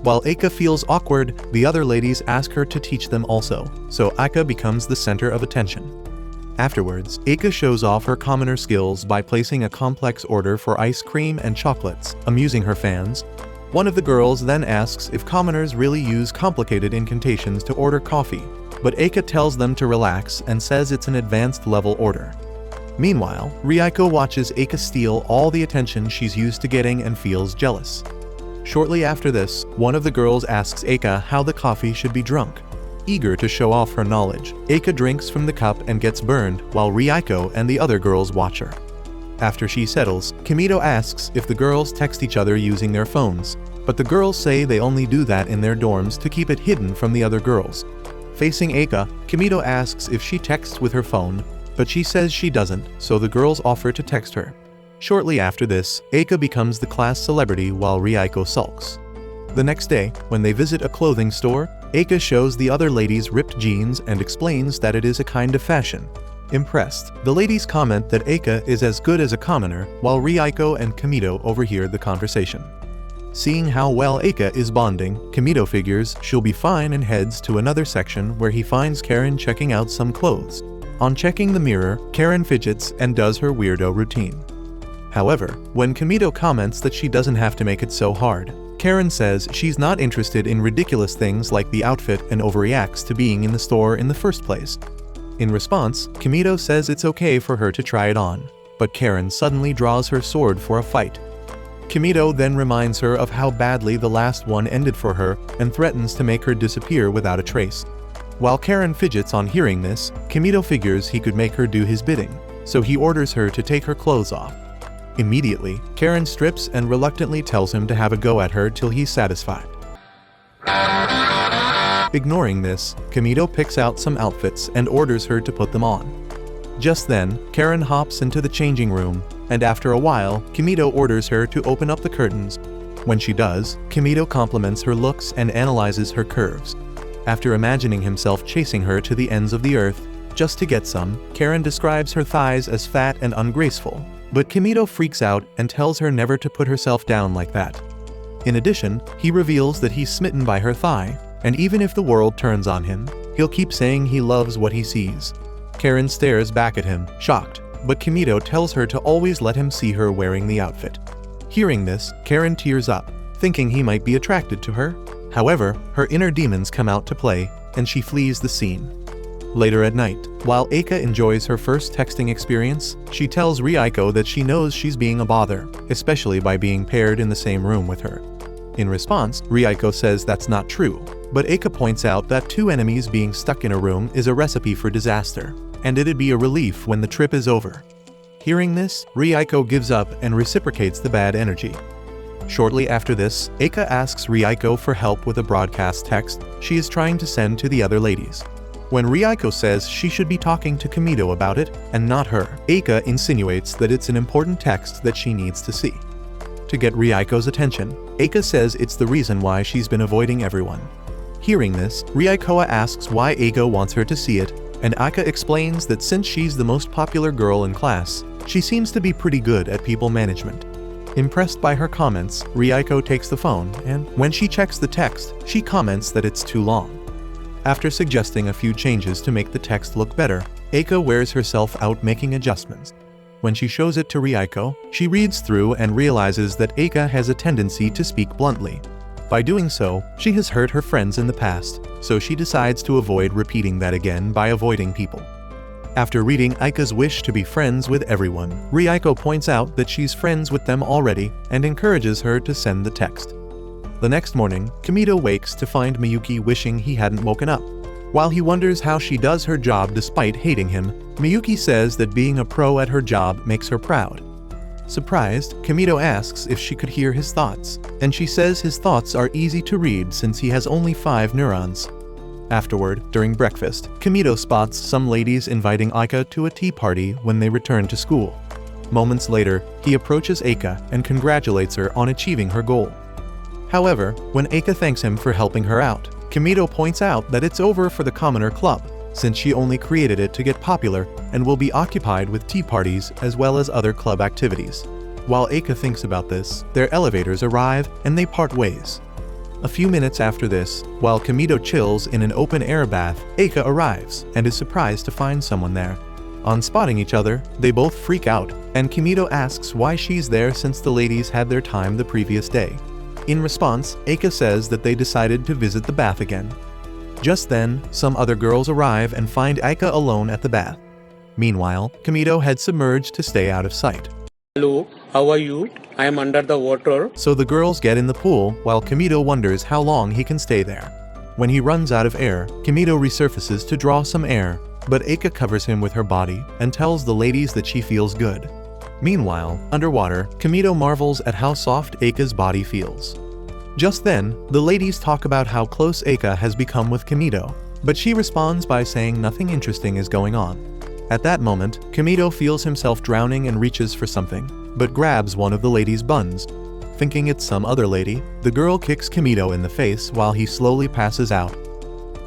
While Eika feels awkward, the other ladies ask her to teach them also, so Eika becomes the center of attention. Afterwards, Eika shows off her commoner skills by placing a complex order for ice cream and chocolates, amusing her fans. One of the girls then asks if commoners really use complicated incantations to order coffee, but Eika tells them to relax and says it's an advanced level order. Meanwhile, Rieko watches Eika steal all the attention she's used to getting and feels jealous. Shortly after this, one of the girls asks Eika how the coffee should be drunk. Eager to show off her knowledge, Eika drinks from the cup and gets burned while Rieko and the other girls watch her. After she settles, Kamito asks if the girls text each other using their phones, but the girls say they only do that in their dorms to keep it hidden from the other girls. Facing Eika, Kamito asks if she texts with her phone, but she says she doesn't, so the girls offer to text her. Shortly after this, Eika becomes the class celebrity while Rieko sulks. The next day, when they visit a clothing store, Eika shows the other ladies ripped jeans and explains that it is a kind of fashion. Impressed, the ladies comment that Eika is as good as a commoner, while Rieko and Kamito overhear the conversation. Seeing how well Eika is bonding, Kamito figures she'll be fine and heads to another section where he finds Karen checking out some clothes. On checking the mirror, Karen fidgets and does her weirdo routine. However, when Kamito comments that she doesn't have to make it so hard, Karen says she's not interested in ridiculous things like the outfit and overreacts to being in the store in the first place. In response, Kamito says it's okay for her to try it on, but Karen suddenly draws her sword for a fight. Kamito then reminds her of how badly the last one ended for her and threatens to make her disappear without a trace. While Karen fidgets on hearing this, Kamito figures he could make her do his bidding, so he orders her to take her clothes off. Immediately, Karen strips and reluctantly tells him to have a go at her till he's satisfied. Ignoring this, Kamito picks out some outfits and orders her to put them on. Just then, Karen hops into the changing room, and after a while, Kamito orders her to open up the curtains. When she does, Kamito compliments her looks and analyzes her curves. After imagining himself chasing her to the ends of the earth, just to get some, Karen describes her thighs as fat and ungraceful, but Kamito freaks out and tells her never to put herself down like that. In addition, he reveals that he's smitten by her thigh, and even if the world turns on him, he'll keep saying he loves what he sees. Karen stares back at him, shocked, but Kamito tells her to always let him see her wearing the outfit. Hearing this, Karen tears up, thinking he might be attracted to her. However, her inner demons come out to play, and she flees the scene. Later at night, while Eika enjoys her first texting experience, she tells Ryuko that she knows she's being a bother, especially by being paired in the same room with her. In response, Ryuko says that's not true, but Eika points out that two enemies being stuck in a room is a recipe for disaster, and it'd be a relief when the trip is over. Hearing this, Ryuko gives up and reciprocates the bad energy. Shortly after this, Eika asks Ryuko for help with a broadcast text she is trying to send to the other ladies. When Ryuko says she should be talking to Kamito about it, and not her, Eika insinuates that it's an important text that she needs to see. To get Ryuko's attention, Eika says it's the reason why she's been avoiding everyone. Hearing this, Ryuko asks why Eika wants her to see it, and Eika explains that since she's the most popular girl in class, she seems to be pretty good at people management. Impressed by her comments, Ryuko takes the phone, and when she checks the text, she comments that it's too long. After suggesting a few changes to make the text look better, Eika wears herself out making adjustments. When she shows it to Ryuko, she reads through and realizes that Eika has a tendency to speak bluntly. By doing so, she has hurt her friends in the past, so she decides to avoid repeating that again by avoiding people. After reading Eika's wish to be friends with everyone, Ryuko points out that she's friends with them already and encourages her to send the text. The next morning, Kamito wakes to find Miyuki wishing he hadn't woken up. While he wonders how she does her job despite hating him, Miyuki says that being a pro at her job makes her proud. Surprised, Kamito asks if she could hear his thoughts, and she says his thoughts are easy to read since he has only 5 neurons. Afterward, during breakfast, Kamito spots some ladies inviting Eika to a tea party when they return to school. Moments later, he approaches Eika and congratulates her on achieving her goal. However, when Eika thanks him for helping her out, Kamito points out that it's over for the Commoner Club, since she only created it to get popular and will be occupied with tea parties as well as other club activities. While Eika thinks about this, their elevators arrive and they part ways. A few minutes after this, while Kamito chills in an open-air bath, Eika arrives and is surprised to find someone there. On spotting each other, they both freak out, and Kamito asks why she's there since the ladies had their time the previous day. In response, Eika says that they decided to visit the bath again. Just then, some other girls arrive and find Eika alone at the bath. Meanwhile, Kamito had submerged to stay out of sight. Hello, how are you? I am under the water. So the girls get in the pool while Kamito wonders how long he can stay there. When he runs out of air, Kamito resurfaces to draw some air, but Eika covers him with her body and tells the ladies that she feels good. Meanwhile, underwater, Kamito marvels at how soft Eika's body feels. Just then, the ladies talk about how close Eika has become with Kamito, but she responds by saying nothing interesting is going on. At that moment, Kamito feels himself drowning and reaches for something, but grabs one of the ladies' buns. Thinking it's some other lady, the girl kicks Kamito in the face while he slowly passes out.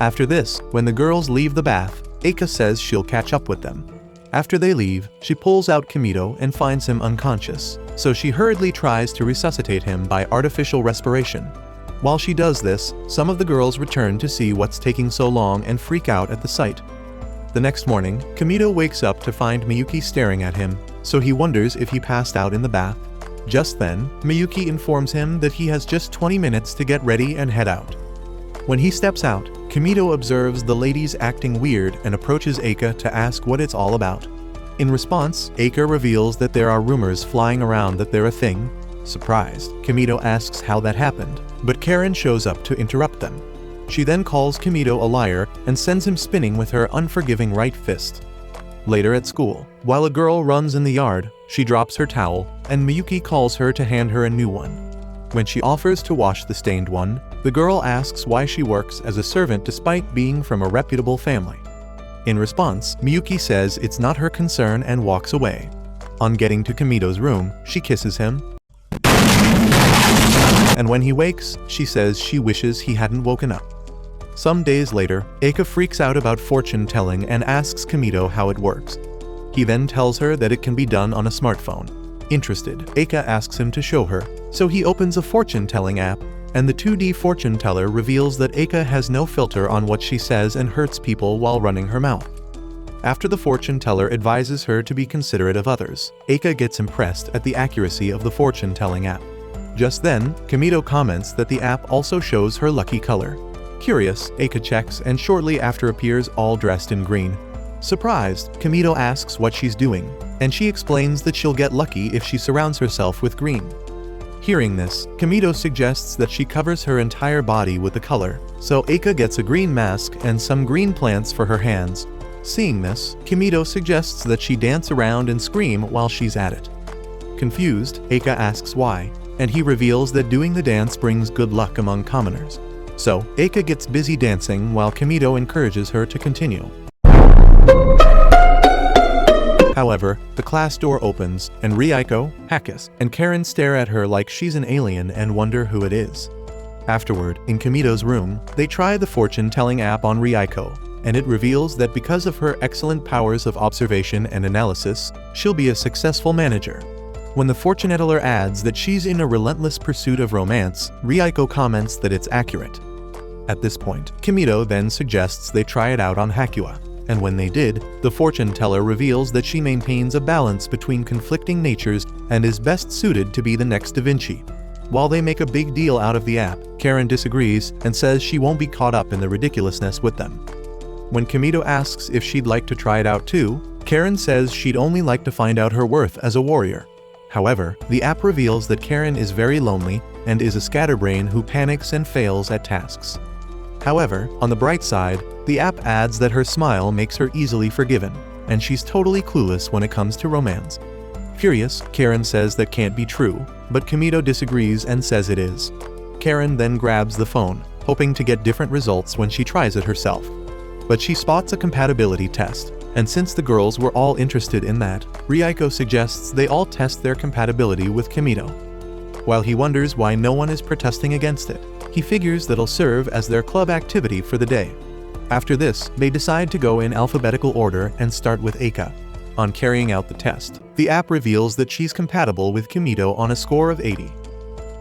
After this, when the girls leave the bath, Eika says she'll catch up with them. After they leave, she pulls out Kamito and finds him unconscious, so she hurriedly tries to resuscitate him by artificial respiration. While she does this, some of the girls return to see what's taking so long and freak out at the sight. The next morning, Kamito wakes up to find Miyuki staring at him, so he wonders if he passed out in the bath. Just then, Miyuki informs him that he has just 20 minutes to get ready and head out. When he steps out, Kamito observes the ladies acting weird and approaches Eika to ask what it's all about. In response, Eika reveals that there are rumors flying around that they're a thing. Surprised, Kamito asks how that happened, but Karen shows up to interrupt them. She then calls Kamito a liar and sends him spinning with her unforgiving right fist. Later at school, while a girl runs in the yard, she drops her towel, and Miyuki calls her to hand her a new one. When she offers to wash the stained one, The girl asks why she works as a servant despite being from a reputable family. In response, Miyuki says it's not her concern and walks away. On getting to Kamito's room, she kisses him. And when he wakes, she says she wishes he hadn't woken up. Some days later, Eika freaks out about fortune telling and asks Kamito how it works. He then tells her that it can be done on a smartphone. Interested, Eika asks him to show her, so he opens a fortune-telling app, and the 2D fortune teller reveals that Eika has no filter on what she says and hurts people while running her mouth. After the fortune teller advises her to be considerate of others, Eika gets impressed at the accuracy of the fortune-telling app. Just then, Kamito comments that the app also shows her lucky color. Curious, Eika checks and shortly after appears all dressed in green. Surprised, Kamito asks what she's doing, and she explains that she'll get lucky if she surrounds herself with green. Hearing this, Kamito suggests that she covers her entire body with the color, so Eika gets a green mask and some green plants for her hands. Seeing this, Kamito suggests that she dance around and scream while she's at it. Confused, Eika asks why, and he reveals that doing the dance brings good luck among commoners. So, Eika gets busy dancing while Kamito encourages her to continue. However, the class door opens, and Rieko, Hakis, and Karen stare at her like she's an alien and wonder who it is. Afterward, in Kamito's room, they try the fortune-telling app on Rieko, and it reveals that because of her excellent powers of observation and analysis, she'll be a successful manager. When the fortune teller adds that she's in a relentless pursuit of romance, Rieko comments that it's accurate. At this point, Kamito then suggests they try it out on Hakua, and when they did, the fortune teller reveals that she maintains a balance between conflicting natures and is best suited to be the next Da Vinci. While they make a big deal out of the app, Karen disagrees and says she won't be caught up in the ridiculousness with them. When Kamito asks if she'd like to try it out too, Karen says she'd only like to find out her worth as a warrior. However, the app reveals that Karen is very lonely and is a scatterbrain who panics and fails at tasks. However, on the bright side, the app adds that her smile makes her easily forgiven, and she's totally clueless when it comes to romance. Furious, Karen says that can't be true, but Kamito disagrees and says it is. Karen then grabs the phone, hoping to get different results when she tries it herself. But she spots a compatibility test, and since the girls were all interested in that, Rieko suggests they all test their compatibility with Kamito. While he wonders why no one is protesting against it, he figures that'll serve as their club activity for the day. After this, they decide to go in alphabetical order and start with Eika. On carrying out the test, the app reveals that she's compatible with Kamito on a score of 80.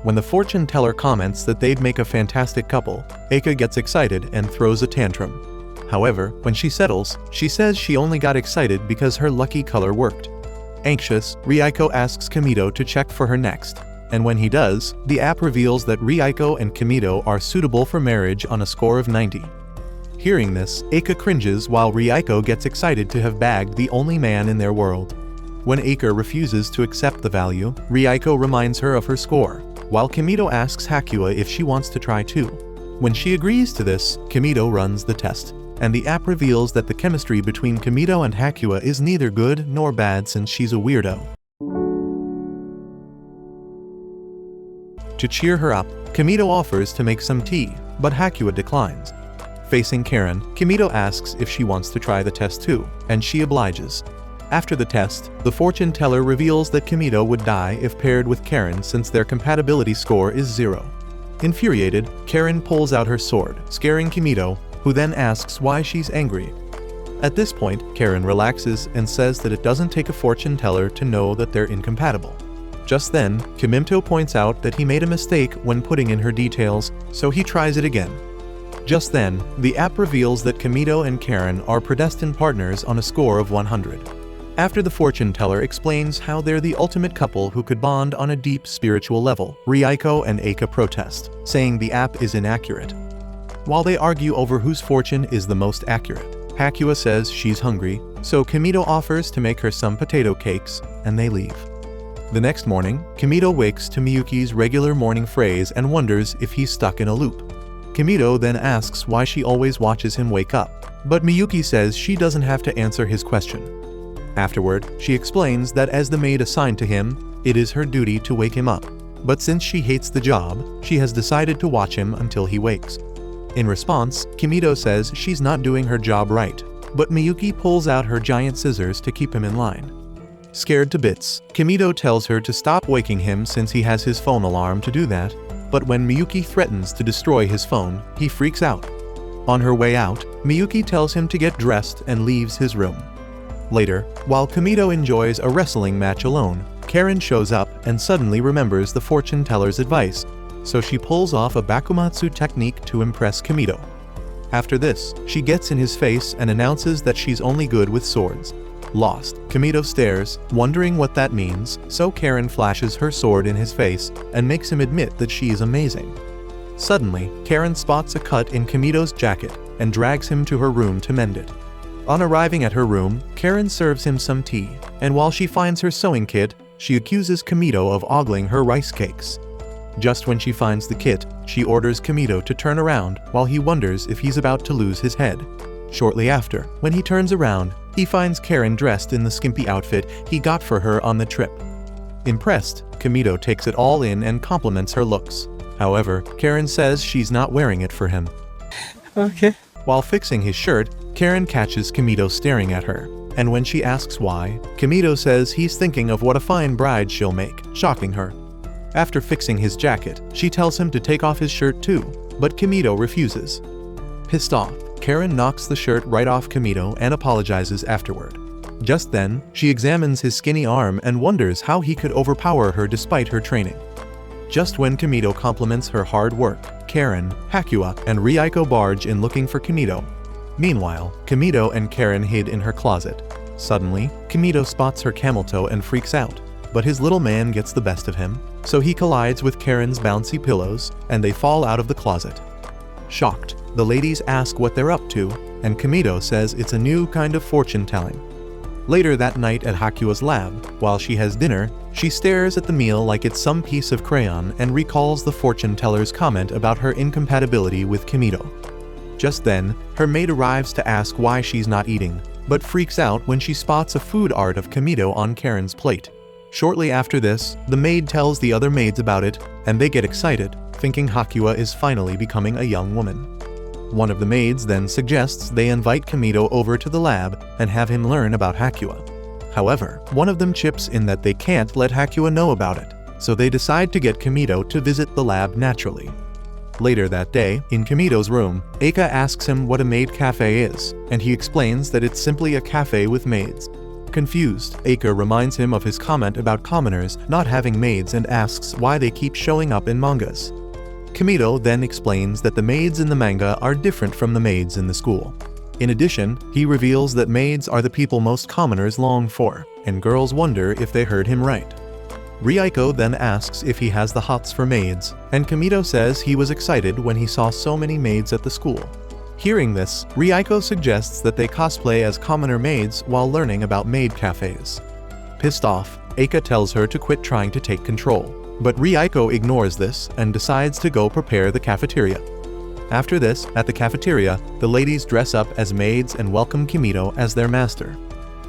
When the fortune teller comments that they'd make a fantastic couple, Eika gets excited and throws a tantrum. However, when she settles, she says she only got excited because her lucky color worked. Anxious, Rieko asks Kamito to check for her next, and when he does, the app reveals that Rieko and Kamito are suitable for marriage on a score of 90. Hearing this, Eika cringes while Rieko gets excited to have bagged the only man in their world. When Eika refuses to accept the value, Rieko reminds her of her score, while Kamito asks Hakua if she wants to try too. When she agrees to this, Kamito runs the test, and the app reveals that the chemistry between Kamito and Hakua is neither good nor bad since she's a weirdo. To cheer her up, Kamito offers to make some tea, but Hakua declines. Facing Karen, Kamito asks if she wants to try the test too, and she obliges. After the test, the fortune teller reveals that Kamito would die if paired with Karen since their compatibility score is 0. Infuriated, Karen pulls out her sword, scaring Kamito, who then asks why she's angry. At this point, Karen relaxes and says that it doesn't take a fortune teller to know that they're incompatible. Just then, Kamito points out that he made a mistake when putting in her details, so he tries it again. Just then, the app reveals that Kamito and Karen are predestined partners on a score of 100. After the fortune teller explains how they're the ultimate couple who could bond on a deep spiritual level, Rieko and Eika protest, saying the app is inaccurate. While they argue over whose fortune is the most accurate, Hakua says she's hungry, so Kamito offers to make her some potato cakes, and they leave. The next morning, Kamito wakes to Miyuki's regular morning phrase and wonders if he's stuck in a loop. Kamito then asks why she always watches him wake up, but Miyuki says she doesn't have to answer his question. Afterward, she explains that as the maid assigned to him, it is her duty to wake him up. but since she hates the job, she has decided to watch him until he wakes. In response, Kimito says she's not doing her job right, but Miyuki pulls out her giant scissors to keep him in line. Scared to bits, Kimito tells her to stop waking him since he has his phone alarm to do that, but when Miyuki threatens to destroy his phone, he freaks out. On her way out, Miyuki tells him to get dressed and leaves his room. Later, while Kimito enjoys a wrestling match alone, Karen shows up and suddenly remembers the fortune teller's advice, so she pulls off a Bakumatsu technique to impress Kimito. After this, she gets in his face and announces that she's only good with swords. Lost, Kimito stares, wondering what that means, so Karen flashes her sword in his face and makes him admit that she is amazing. Suddenly, Karen spots a cut in Kimito's jacket and drags him to her room to mend it. On arriving at her room, Karen serves him some tea, and while she finds her sewing kit, she accuses Kimito of ogling her rice cakes. Just when she finds the kit, she orders Kimito to turn around while he wonders if he's about to lose his head. Shortly after, when he turns around, he finds Karen dressed in the skimpy outfit he got for her on the trip. Impressed, Kimito takes it all in and compliments her looks. However, Karen says she's not wearing it for him. Okay. While fixing his shirt, Karen catches Kimito staring at her, and when she asks why, Kimito says he's thinking of what a fine bride she'll make, shocking her. After fixing his jacket, she tells him to take off his shirt too, but Kimito refuses. Pissed off, Karen knocks the shirt right off Kimito and apologizes afterward. Just then, she examines his skinny arm and wonders how he could overpower her despite her training. Just when Kimito compliments her hard work, Karen, Hakua, and Ryuko barge in looking for Kimito. Meanwhile, Kimito and Karen hid in her closet. Suddenly, Kimito spots her camel toe and freaks out, but his little man gets the best of him, so he collides with Karen's bouncy pillows, and they fall out of the closet. Shocked, the ladies ask what they're up to, and Kimito says it's a new kind of fortune-telling. Later that night at Hakua's lab, while she has dinner, she stares at the meal like it's some piece of crayon and recalls the fortune-teller's comment about her incompatibility with Kimito. Just then, her maid arrives to ask why she's not eating, but freaks out when she spots a food art of Kimito on Karen's plate. Shortly after this, the maid tells the other maids about it, and they get excited, thinking Hakua is finally becoming a young woman. One of the maids then suggests they invite Kimito over to the lab and have him learn about Hakua. However, one of them chips in that they can't let Hakua know about it, so they decide to get Kimito to visit the lab naturally. Later that day, in Kimito's room, Eika asks him what a maid cafe is, and he explains that it's simply a cafe with maids. Confused, Eika reminds him of his comment about commoners not having maids and asks why they keep showing up in mangas. Kimito then explains that the maids in the manga are different from the maids in the school. In addition, he reveals that maids are the people most commoners long for, and girls wonder if they heard him right. Ryuko then asks if he has the hots for maids, and Kimito says he was excited when he saw so many maids at the school. Hearing this, Ryuko suggests that they cosplay as commoner maids while learning about maid cafes. Pissed off, Eika tells her to quit trying to take control, but Ryuko ignores this and decides to go prepare the cafeteria. After this, at the cafeteria, the ladies dress up as maids and welcome Kimito as their master.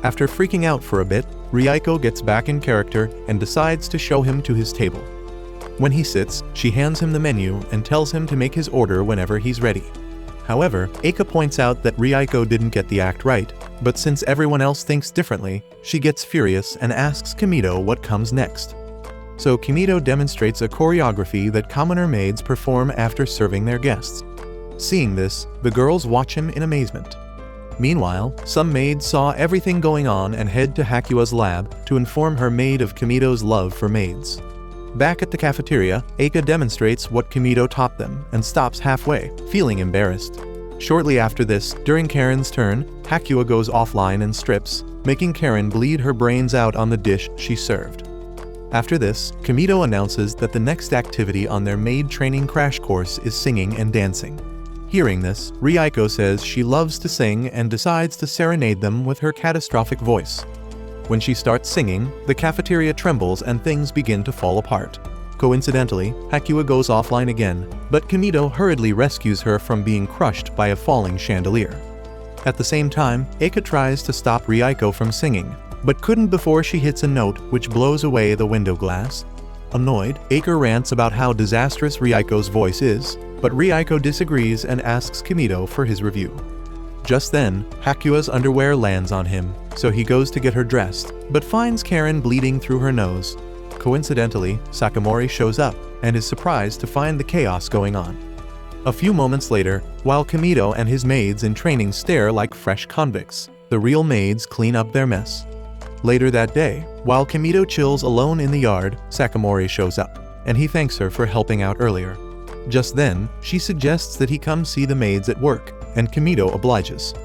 After freaking out for a bit, Ryuko gets back in character and decides to show him to his table. When he sits, she hands him the menu and tells him to make his order whenever he's ready. However, Eika points out that Ryuko didn't get the act right, but since everyone else thinks differently, she gets furious and asks Kimito what comes next. So Kimito demonstrates a choreography that commoner maids perform after serving their guests. Seeing this, the girls watch him in amazement. Meanwhile, some maids saw everything going on and head to Hakua's lab to inform her maid of Kimito's love for maids. Back at the cafeteria, Eika demonstrates what Kimito taught them and stops halfway, feeling embarrassed. Shortly after this, during Karen's turn, Hakua goes offline and strips, making Karen bleed her brains out on the dish she served. After this, Kimito announces that the next activity on their maid training crash course is singing and dancing. Hearing this, Ryuko says she loves to sing and decides to serenade them with her catastrophic voice. When she starts singing, the cafeteria trembles and things begin to fall apart. Coincidentally, Hakua goes offline again, but Kimito hurriedly rescues her from being crushed by a falling chandelier. At the same time, Eika tries to stop Ryuko from singing, but couldn't before she hits a note which blows away the window glass. Annoyed, Eika rants about how disastrous Ryuko's voice is, but Ryuko disagrees and asks Kimido for his review. Just then, Hakua's underwear lands on him, so he goes to get her dressed, but finds Karen bleeding through her nose. Coincidentally, Sakamori shows up and is surprised to find the chaos going on. A few moments later, while Kimido and his maids in training stare like fresh convicts, the real maids clean up their mess. Later that day, while Kimido chills alone in the yard, Sakamori shows up, and he thanks her for helping out earlier. Just then, she suggests that he come see the maids at work, and Kimido obliges.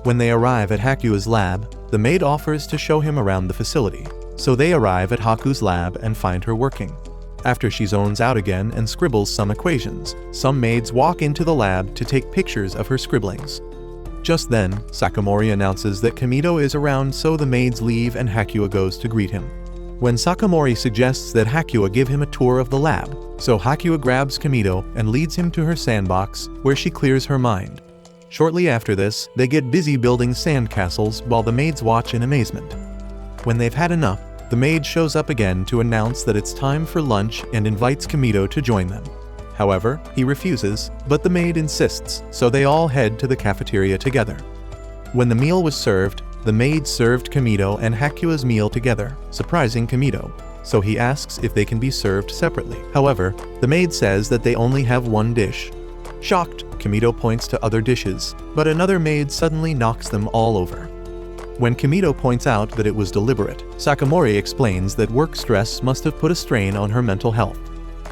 When they arrive at Hakua's lab, the maid offers to show him around the facility, so they arrive at Haku's lab and find her working. After she zones out again and scribbles some equations, some maids walk into the lab to take pictures of her scribblings. Just then, Sakamori announces that Kimido is around, so the maids leave and Hakua goes to greet him. When Sakamori suggests that Hakua give him a tour of the lab, so Hakua grabs Kimido and leads him to her sandbox, where she clears her mind. Shortly after this, they get busy building sandcastles while the maids watch in amazement. When they've had enough, the maid shows up again to announce that it's time for lunch and invites Kimido to join them. However, he refuses, but the maid insists, so they all head to the cafeteria together. When the meal was served, the maid served Kimido and Hakua's meal together, surprising Kimido, so he asks if they can be served separately. However, the maid says that they only have one dish. Shocked, Kimido points to other dishes, but another maid suddenly knocks them all over. When Kimido points out that it was deliberate, Sakamori explains that work stress must have put a strain on her mental health.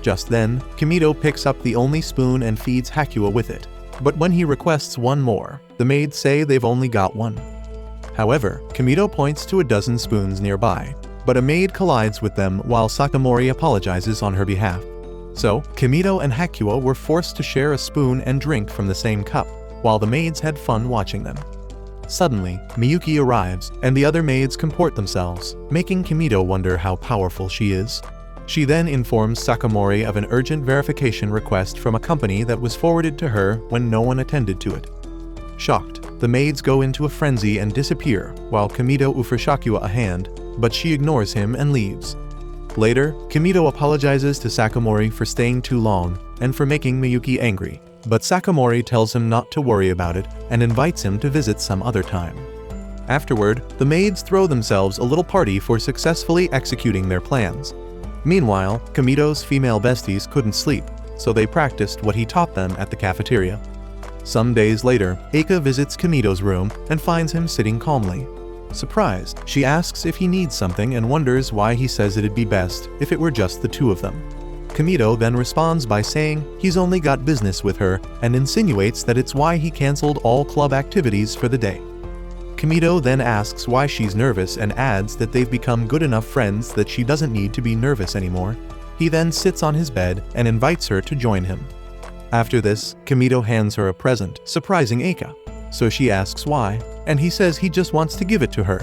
Just then, Kimido picks up the only spoon and feeds Hakua with it. But when he requests one more, the maids say they've only got one. However, Kimido points to a dozen spoons nearby, but a maid collides with them while Sakamori apologizes on her behalf. So, Kimido and Hakua were forced to share a spoon and drink from the same cup, while the maids had fun watching them. Suddenly, Miyuki arrives, and the other maids comport themselves, making Kimido wonder how powerful she is. She then informs Sakamori of an urgent verification request from a company that was forwarded to her when no one attended to it. Shocked, the maids go into a frenzy and disappear, while Kimido offers Hakua a hand, but she ignores him and leaves. Later, Kimido apologizes to Sakamori for staying too long and for making Miyuki angry, but Sakamori tells him not to worry about it and invites him to visit some other time. Afterward, the maids throw themselves a little party for successfully executing their plans. Meanwhile, Kimido's female besties couldn't sleep, so they practiced what he taught them at the cafeteria. Some days later, Eika visits Kimido's room and finds him sitting calmly. Surprised, she asks if he needs something and wonders why he says it'd be best if it were just the two of them. Kimido then responds by saying he's only got business with her and insinuates that it's why he canceled all club activities for the day. Kimido then asks why she's nervous and adds that they've become good enough friends that she doesn't need to be nervous anymore. He then sits on his bed and invites her to join him. After this, Kimido hands her a present, surprising Eika. So she asks why, and he says he just wants to give it to her.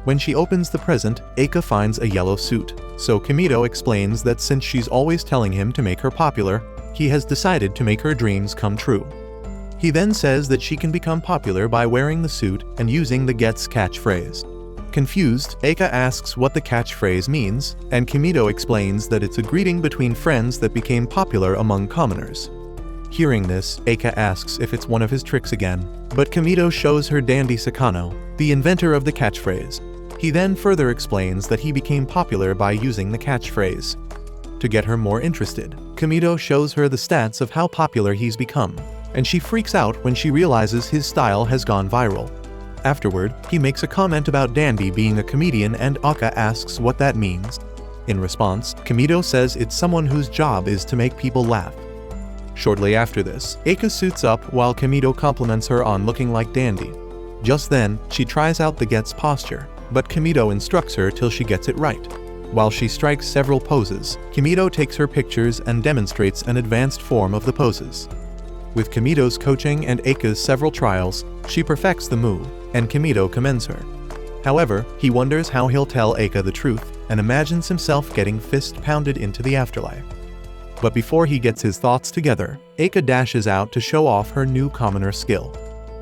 When she opens the present, Eika finds a yellow suit, so Kimido explains that since she's always telling him to make her popular, he has decided to make her dreams come true. He then says that she can become popular by wearing the suit and using the Gets catchphrase. Confused, Eika asks what the catchphrase means, and Kimido explains that it's a greeting between friends that became popular among commoners. Hearing this, Eika asks if it's one of his tricks again, but Kimido shows her Dandy Sakano, the inventor of the catchphrase. He then further explains that he became popular by using the catchphrase. To get her more interested, Kimido shows her the stats of how popular he's become, and she freaks out when she realizes his style has gone viral. Afterward, he makes a comment about Dandy being a comedian and Aka asks what that means. In response, Kimido says it's someone whose job is to make people laugh. Shortly after this, Eika suits up while Kimido compliments her on looking like Dandy. Just then, she tries out the Gets posture, but Kimido instructs her till she gets it right. While she strikes several poses, Kimido takes her pictures and demonstrates an advanced form of the poses. With Kimido's coaching and Eika's several trials, she perfects the move, and Kimido commends her. However, he wonders how he'll tell Eika the truth, and imagines himself getting fist-pounded into the afterlife. But before he gets his thoughts together, Eika dashes out to show off her new commoner skill.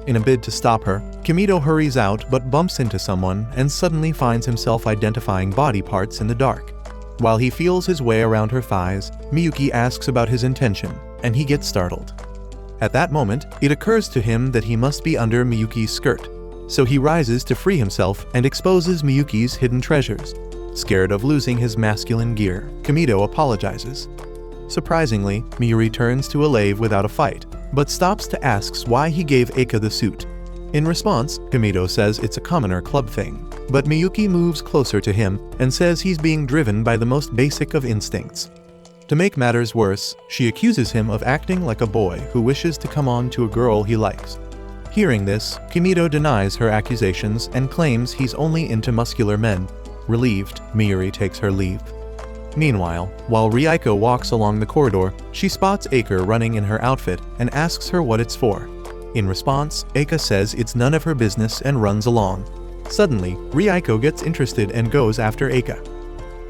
In a bid to stop her, Kimido hurries out but bumps into someone and suddenly finds himself identifying body parts in the dark. While he feels his way around her thighs, Miyuki asks about his intention, and he gets startled. At that moment, it occurs to him that he must be under Miyuki's skirt, so he rises to free himself and exposes Miyuki's hidden treasures. Scared of losing his masculine gear, Kimido apologizes. Surprisingly, Miyu returns to Aleve without a fight, but stops to ask why he gave Eika the suit. In response, Kimido says it's a commoner club thing, but Miyuki moves closer to him and says he's being driven by the most basic of instincts. To make matters worse, she accuses him of acting like a boy who wishes to come on to a girl he likes. Hearing this, Kimido denies her accusations and claims he's only into muscular men. Relieved, Miyuri takes her leave. Meanwhile, while Rieko walks along the corridor, she spots Eika running in her outfit and asks her what it's for. In response, Eika says it's none of her business and runs along. Suddenly, Rieko gets interested and goes after Eika.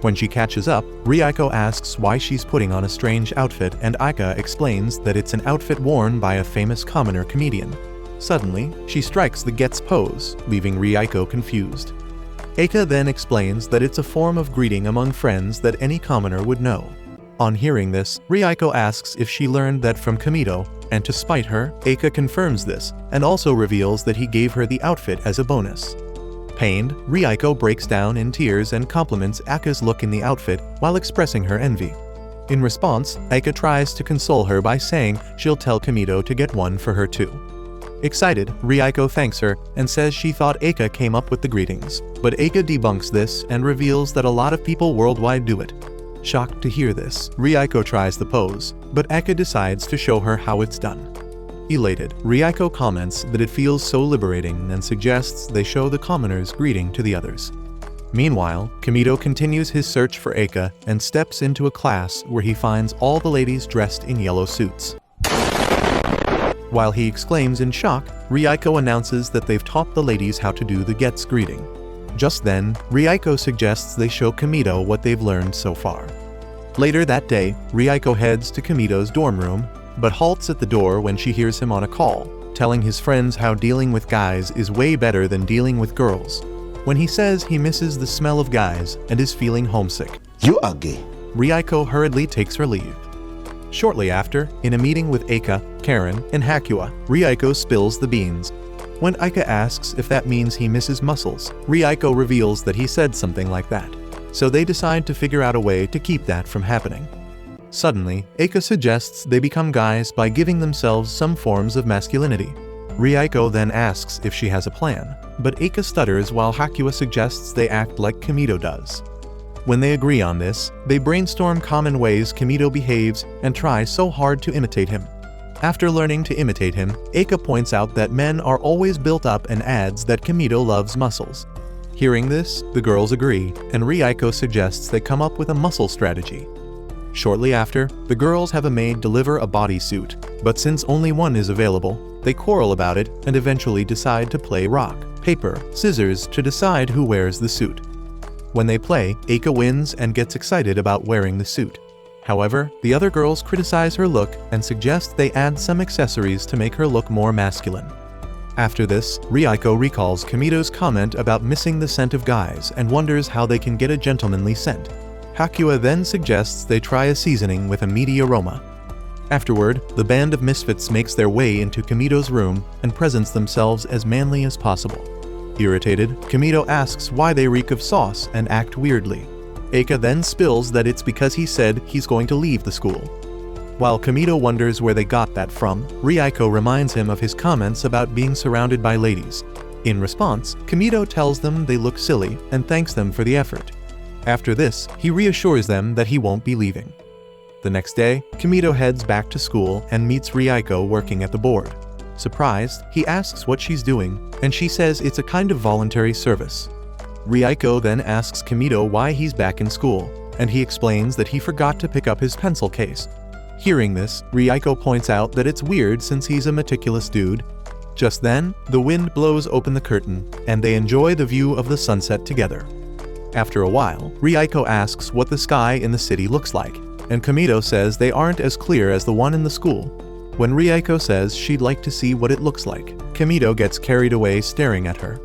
When she catches up, Rieko asks why she's putting on a strange outfit, and Eika explains that it's an outfit worn by a famous commoner comedian. Suddenly, she strikes the Gets pose, leaving Rieko confused. Eika then explains that it's a form of greeting among friends that any commoner would know. On hearing this, Rieko asks if she learned that from Kimido, and to spite her, Eika confirms this, and also reveals that he gave her the outfit as a bonus. Pained, Rieko breaks down in tears and compliments Eika's look in the outfit while expressing her envy. In response, Eika tries to console her by saying she'll tell Kimido to get one for her too. Excited, Rieko thanks her and says she thought Eika came up with the greetings, but Eika debunks this and reveals that a lot of people worldwide do it. Shocked to hear this, Rieko tries the pose, but Eika decides to show her how it's done. Elated, Rieko comments that it feels so liberating and suggests they show the commoners greeting to the others. Meanwhile, Kimido continues his search for Eika and steps into a class where he finds all the ladies dressed in yellow suits. While he exclaims in shock, Rieko announces that they've taught the ladies how to do the Gets greeting. Just then, Rieko suggests they show Kimido what they've learned so far. Later that day, Rieko heads to Kimido's dorm room, but halts at the door when she hears him on a call, telling his friends how dealing with guys is way better than dealing with girls. When he says he misses the smell of guys and is feeling homesick, You are gay. Rieko hurriedly takes her leave. Shortly after, in a meeting with Eika, Karen, and Hakua, Rieko spills the beans. When Eika asks if that means he misses muscles, Rieko reveals that he said something like that. So they decide to figure out a way to keep that from happening. Suddenly, Eika suggests they become guys by giving themselves some forms of masculinity. Rieko then asks if she has a plan, but Eika stutters while Hakua suggests they act like Kimido does. When they agree on this, they brainstorm common ways Kimido behaves and try so hard to imitate him. After learning to imitate him, Eika points out that men are always built up and adds that Kimido loves muscles. Hearing this, the girls agree, and Rieko suggests they come up with a muscle strategy. Shortly after, the girls have a maid deliver a bodysuit, but since only one is available, they quarrel about it and eventually decide to play rock, paper, scissors to decide who wears the suit. When they play, Eika wins and gets excited about wearing the suit. However, the other girls criticize her look and suggest they add some accessories to make her look more masculine. After this, Rieko recalls Kimido's comment about missing the scent of guys and wonders how they can get a gentlemanly scent. Hakua then suggests they try a seasoning with a meaty aroma. Afterward, the band of misfits makes their way into Kimido's room and presents themselves as manly as possible. Irritated, Kimido asks why they reek of sauce and act weirdly. Eika then spills that it's because he said he's going to leave the school. While Kimido wonders where they got that from, Rieko reminds him of his comments about being surrounded by ladies. In response, Kimido tells them they look silly and thanks them for the effort. After this, he reassures them that he won't be leaving. The next day, Kimido heads back to school and meets Rieko working at the board. Surprised, he asks what she's doing, and she says it's a kind of voluntary service. Rieko then asks Kimido why he's back in school, and he explains that he forgot to pick up his pencil case. Hearing this, Rieko points out that it's weird since he's a meticulous dude. Just then, the wind blows open the curtain, and they enjoy the view of the sunset together. After a while, Rieko asks what the sky in the city looks like, and Kimido says they aren't as clear as the one in the school. When Rieko says she'd like to see what it looks like, Kimido gets carried away staring at her.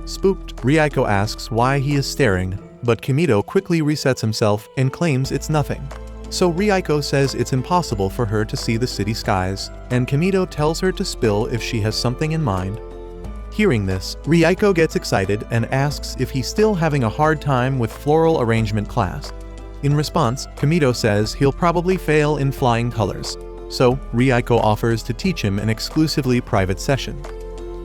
Spooked, Rieko asks why he is staring, but Kimito quickly resets himself and claims it's nothing. So Rieko says it's impossible for her to see the city skies, and Kimito tells her to spill if she has something in mind. Hearing this, Rieko gets excited and asks if he's still having a hard time with floral arrangement class. In response, Kimito says he'll probably fail in flying colors, so Rieko offers to teach him an exclusively private session.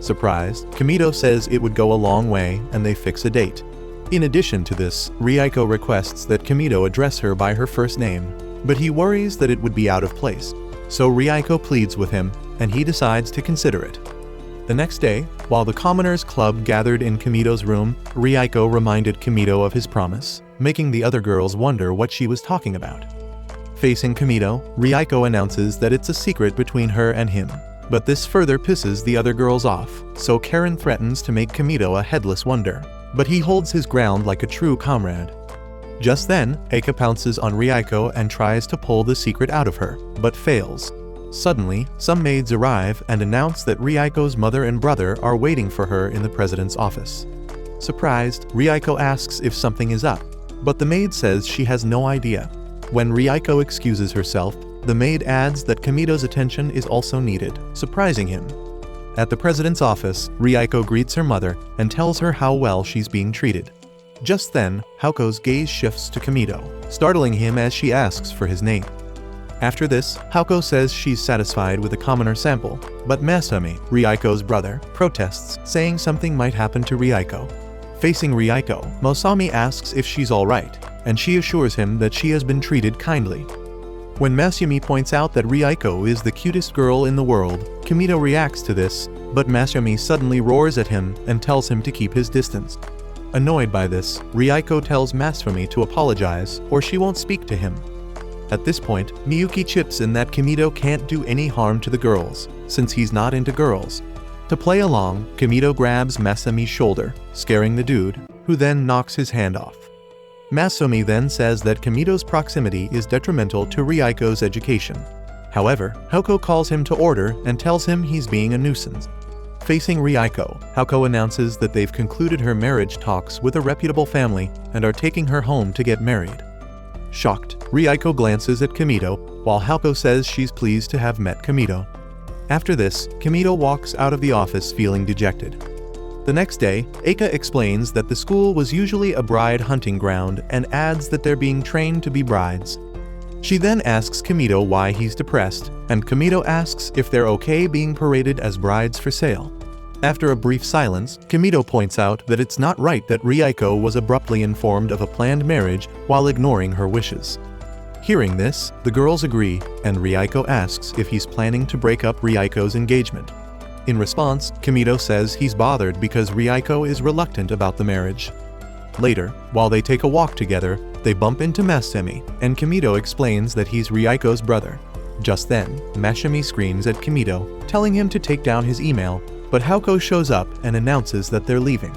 Surprised, Kimito says it would go a long way and they fix a date. In addition to this, Rieko requests that Kimito address her by her first name, but he worries that it would be out of place. So Rieko pleads with him, and he decides to consider it. The next day, while the Commoners Club gathered in Kimito's room, Rieko reminded Kimito of his promise, making the other girls wonder what she was talking about. Facing Kimito, Rieko announces that it's a secret between her and him, but this further pisses the other girls off, so Karen threatens to make Kimito a headless wonder. But he holds his ground like a true comrade. Just then, Eika pounces on Rieko and tries to pull the secret out of her, but fails. Suddenly, some maids arrive and announce that Rieko's mother and brother are waiting for her in the president's office. Surprised, Rieko asks if something is up, but the maid says she has no idea. When Rieko excuses herself, the maid adds that Kimito's attention is also needed, surprising him. At the president's office, Rieko greets her mother and tells her how well she's being treated. Just then, Hako's gaze shifts to Kimito, startling him as she asks for his name. After this, Hako says she's satisfied with a commoner sample, but Masami, Rieko's brother, protests, saying something might happen to Rieko. Facing Rieko, Masami asks if she's alright, and she assures him that she has been treated kindly. When Masami points out that Rieko is the cutest girl in the world, Kimito reacts to this, but Masami suddenly roars at him and tells him to keep his distance. Annoyed by this, Rieko tells Masami to apologize or she won't speak to him. At this point, Miyuki chips in that Kimito can't do any harm to the girls, since he's not into girls. To play along, Kimito grabs Masami's shoulder, scaring the dude, who then knocks his hand off. Masami then says that Kimito's proximity is detrimental to Rieko's education. However, Hako calls him to order and tells him he's being a nuisance. Facing Rieko, Hako announces that they've concluded her marriage talks with a reputable family and are taking her home to get married. Shocked, Rieko glances at Kimito, while Hako says she's pleased to have met Kimito. After this, Kimito walks out of the office feeling dejected. The next day, Eika explains that the school was usually a bride hunting ground and adds that they're being trained to be brides. She then asks Kimito why he's depressed, and Kimito asks if they're okay being paraded as brides for sale. After a brief silence, Kimito points out that it's not right that Rieko was abruptly informed of a planned marriage while ignoring her wishes. Hearing this, the girls agree, and Rieko asks if he's planning to break up Rieko's engagement. In response, Kimito says he's bothered because Rieko is reluctant about the marriage. Later, while they take a walk together, they bump into Masami, and Kimito explains that he's Rieko's brother. Just then, Masami screams at Kimito, telling him to take down his email, but Hako shows up and announces that they're leaving.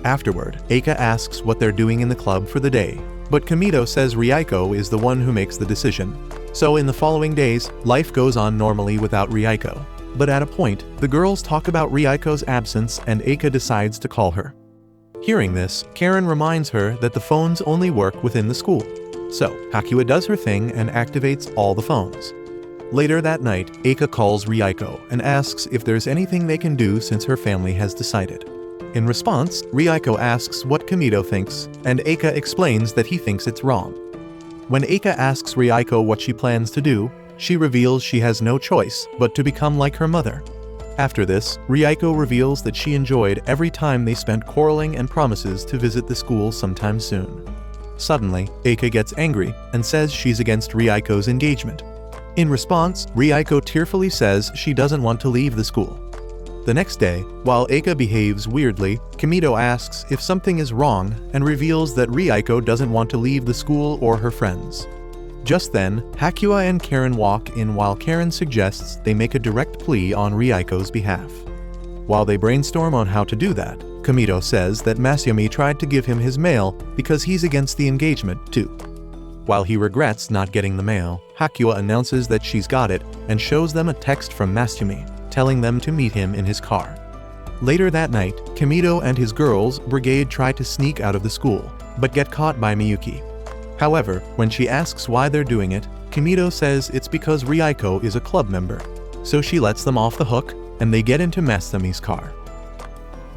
Afterward, Eika asks what they're doing in the club for the day, but Kimito says Rieko is the one who makes the decision. So in the following days, life goes on normally without Rieko. But at a point, the girls talk about Rieko's absence and Eika decides to call her. Hearing this, Karen reminds her that the phones only work within the school. So, Hakua does her thing and activates all the phones. Later that night, Eika calls Rieko and asks if there's anything they can do since her family has decided. In response, Rieko asks what Kimito thinks, and Eika explains that he thinks it's wrong. When Eika asks Rieko what she plans to do, she reveals she has no choice but to become like her mother. After this, Rieko reveals that she enjoyed every time they spent quarreling and promises to visit the school sometime soon. Suddenly, Eika gets angry and says she's against Rieko's engagement. In response, Rieko tearfully says she doesn't want to leave the school. The next day, while Eika behaves weirdly, Kimito asks if something is wrong and reveals that Rieko doesn't want to leave the school or her friends. Just then, Hakua and Karen walk in while Karen suggests they make a direct plea on Rieko's behalf. While they brainstorm on how to do that, Kimito says that Masami tried to give him his mail because he's against the engagement too. While he regrets not getting the mail, Hakua announces that she's got it and shows them a text from Masami, telling them to meet him in his car. Later that night, Kimito and his girls' brigade try to sneak out of the school, but get caught by Miyuki. However, when she asks why they're doing it, Kimito says it's because Ryuko is a club member, so she lets them off the hook, and they get into Masami's car.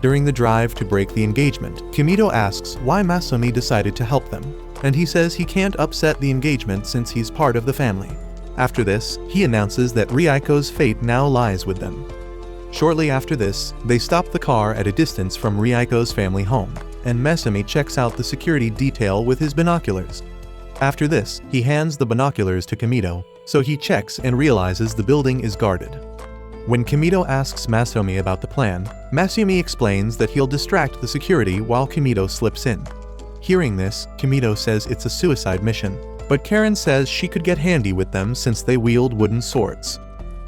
During the drive to break the engagement, Kimito asks why Masami decided to help them, and he says he can't upset the engagement since he's part of the family. After this, he announces that Ryuko's fate now lies with them. Shortly after this, they stop the car at a distance from Ryuko's family home, and Masami checks out the security detail with his binoculars. After this, he hands the binoculars to Kimito, so he checks and realizes the building is guarded. When Kimito asks Masami about the plan, Masami explains that he'll distract the security while Kimito slips in. Hearing this, Kimito says it's a suicide mission, but Karen says she could get handy with them since they wield wooden swords.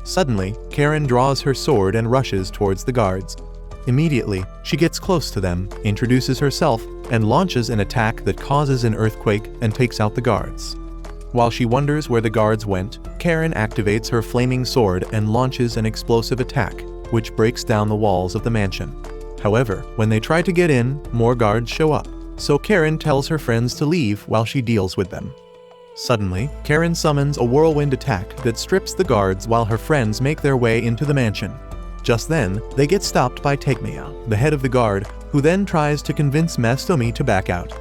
Suddenly, Karen draws her sword and rushes towards the guards. Immediately, she gets close to them, introduces herself, and launches an attack that causes an earthquake and takes out the guards. While she wonders where the guards went, Karen activates her flaming sword and launches an explosive attack, which breaks down the walls of the mansion. However, when they try to get in, more guards show up, so Karen tells her friends to leave while she deals with them. Suddenly, Karen summons a whirlwind attack that strips the guards while her friends make their way into the mansion. Just then, they get stopped by Takemiya, the head of the guard, who then tries to convince Masami to back out.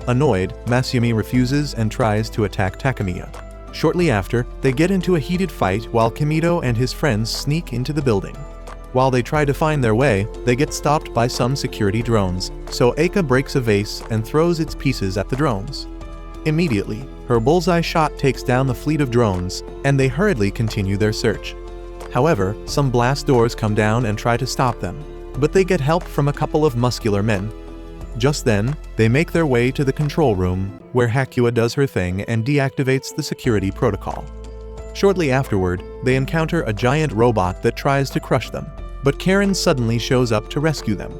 Annoyed, Masami refuses and tries to attack Takemiya. Shortly after, they get into a heated fight while Kimito and his friends sneak into the building. While they try to find their way, they get stopped by some security drones, so Eika breaks a vase and throws its pieces at the drones. Immediately, her bullseye shot takes down the fleet of drones, and they hurriedly continue their search. However, some blast doors come down and try to stop them, but they get help from a couple of muscular men. Just then, they make their way to the control room, where Hakuya does her thing and deactivates the security protocol. Shortly afterward, they encounter a giant robot that tries to crush them, but Karen suddenly shows up to rescue them.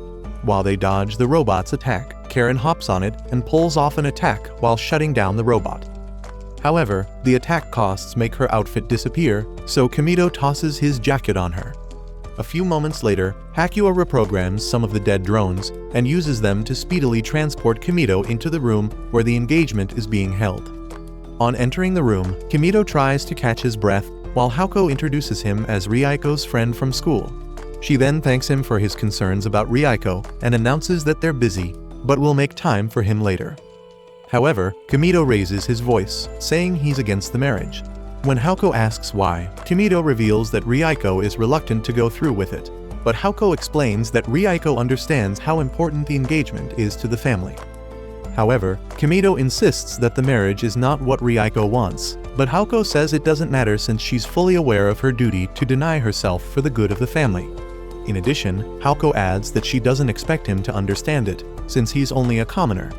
While they dodge the robot's attack, Karen hops on it and pulls off an attack while shutting down the robot. However, the attack costs make her outfit disappear, so Kimito tosses his jacket on her. A few moments later, Hakuya reprograms some of the dead drones and uses them to speedily transport Kimito into the room where the engagement is being held. On entering the room, Kimito tries to catch his breath while Hakuya introduces him as Ryuko's friend from school. She then thanks him for his concerns about Ryuko and announces that they're busy, but will make time for him later. However, Kimito raises his voice, saying he's against the marriage. When Hakuya asks why, Kimito reveals that Ryuko is reluctant to go through with it, but Hakuya explains that Ryuko understands how important the engagement is to the family. However, Kimito insists that the marriage is not what Ryuko wants, but Hakuya says it doesn't matter since she's fully aware of her duty to deny herself for the good of the family. In addition, Hakuya adds that she doesn't expect him to understand it, since he's only a commoner.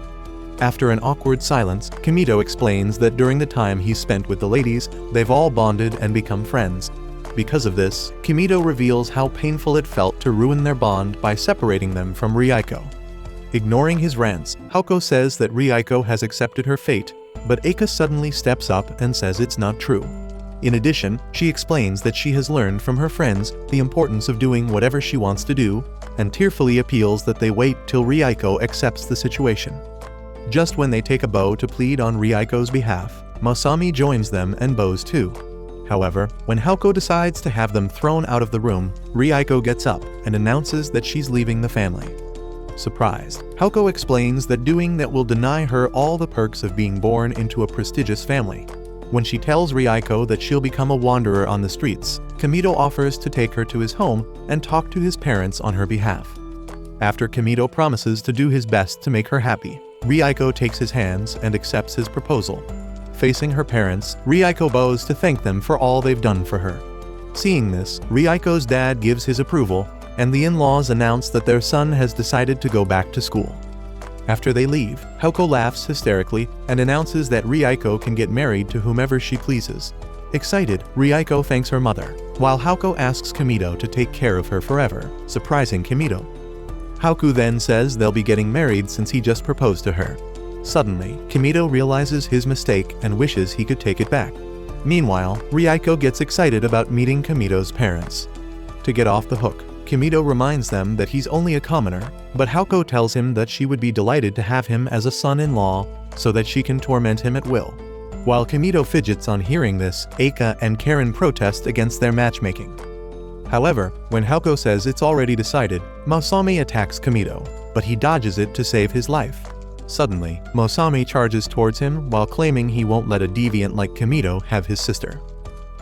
After an awkward silence, Kimito explains that during the time he's spent with the ladies, they've all bonded and become friends. Because of this, Kimito reveals how painful it felt to ruin their bond by separating them from Ryuko. Ignoring his rants, Hakuya says that Ryuko has accepted her fate, but Eika suddenly steps up and says it's not true. In addition, she explains that she has learned from her friends the importance of doing whatever she wants to do, and tearfully appeals that they wait till Ryuko accepts the situation. Just when they take a bow to plead on Ryuko's behalf, Masami joins them and bows too. However, when Hakuya decides to have them thrown out of the room, Ryuko gets up and announces that she's leaving the family. Surprised, Hakuya explains that doing that will deny her all the perks of being born into a prestigious family. When she tells Ryuko that she'll become a wanderer on the streets, Kimito offers to take her to his home and talk to his parents on her behalf. After Kimito promises to do his best to make her happy, Ryuko takes his hands and accepts his proposal. Facing her parents, Ryuko bows to thank them for all they've done for her. Seeing this, Ryuko's dad gives his approval, and the in-laws announce that their son has decided to go back to school. After they leave, Hakuya laughs hysterically and announces that Ryuko can get married to whomever she pleases. Excited, Ryuko thanks her mother, while Hakuya asks Kimito to take care of her forever, surprising Kimito. Hakuya then says they'll be getting married since he just proposed to her. Suddenly, Kimito realizes his mistake and wishes he could take it back. Meanwhile, Ryuko gets excited about meeting Kimito's parents. To get off the hook, Kimido reminds them that he's only a commoner, but Haoko tells him that she would be delighted to have him as a son-in-law so that she can torment him at will. While Kimido fidgets on hearing this, Eika and Karen protest against their matchmaking. However, when Haoko says it's already decided, Masami attacks Kimido, but he dodges it to save his life. Suddenly, Masami charges towards him while claiming he won't let a deviant like Kimido have his sister.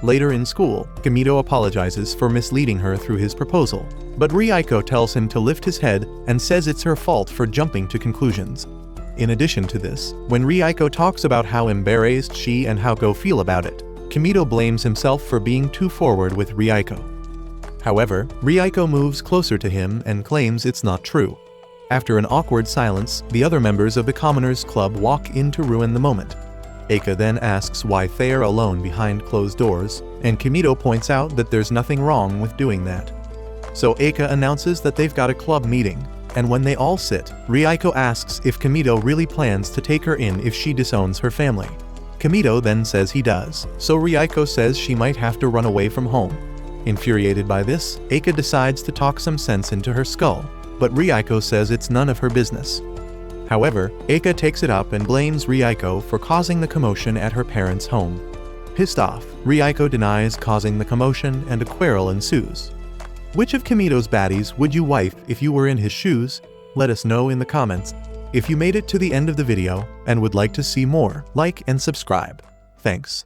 Later in school, Kimido apologizes for misleading her through his proposal, but Rieko tells him to lift his head and says it's her fault for jumping to conclusions. In addition to this, when Rieko talks about how embarrassed she and Haoko feel about it, Kimido blames himself for being too forward with Rieko. However, Rieko moves closer to him and claims it's not true. After an awkward silence, the other members of the Commoners Club walk in to ruin the moment. Eika then asks why they are alone behind closed doors, and Kimido points out that there's nothing wrong with doing that. So Eika announces that they've got a club meeting, and when they all sit, Rieko asks if Kimido really plans to take her in if she disowns her family. Kimido then says he does, so Rieko says she might have to run away from home. Infuriated by this, Eika decides to talk some sense into her skull, but Rieko says it's none of her business. However, Eika takes it up and blames Rieko for causing the commotion at her parents' home. Pissed off, Rieko denies causing the commotion and a quarrel ensues. Which of Kimido's baddies would you wife if you were in his shoes? Let us know in the comments. If you made it to the end of the video and would like to see more, like and subscribe. Thanks.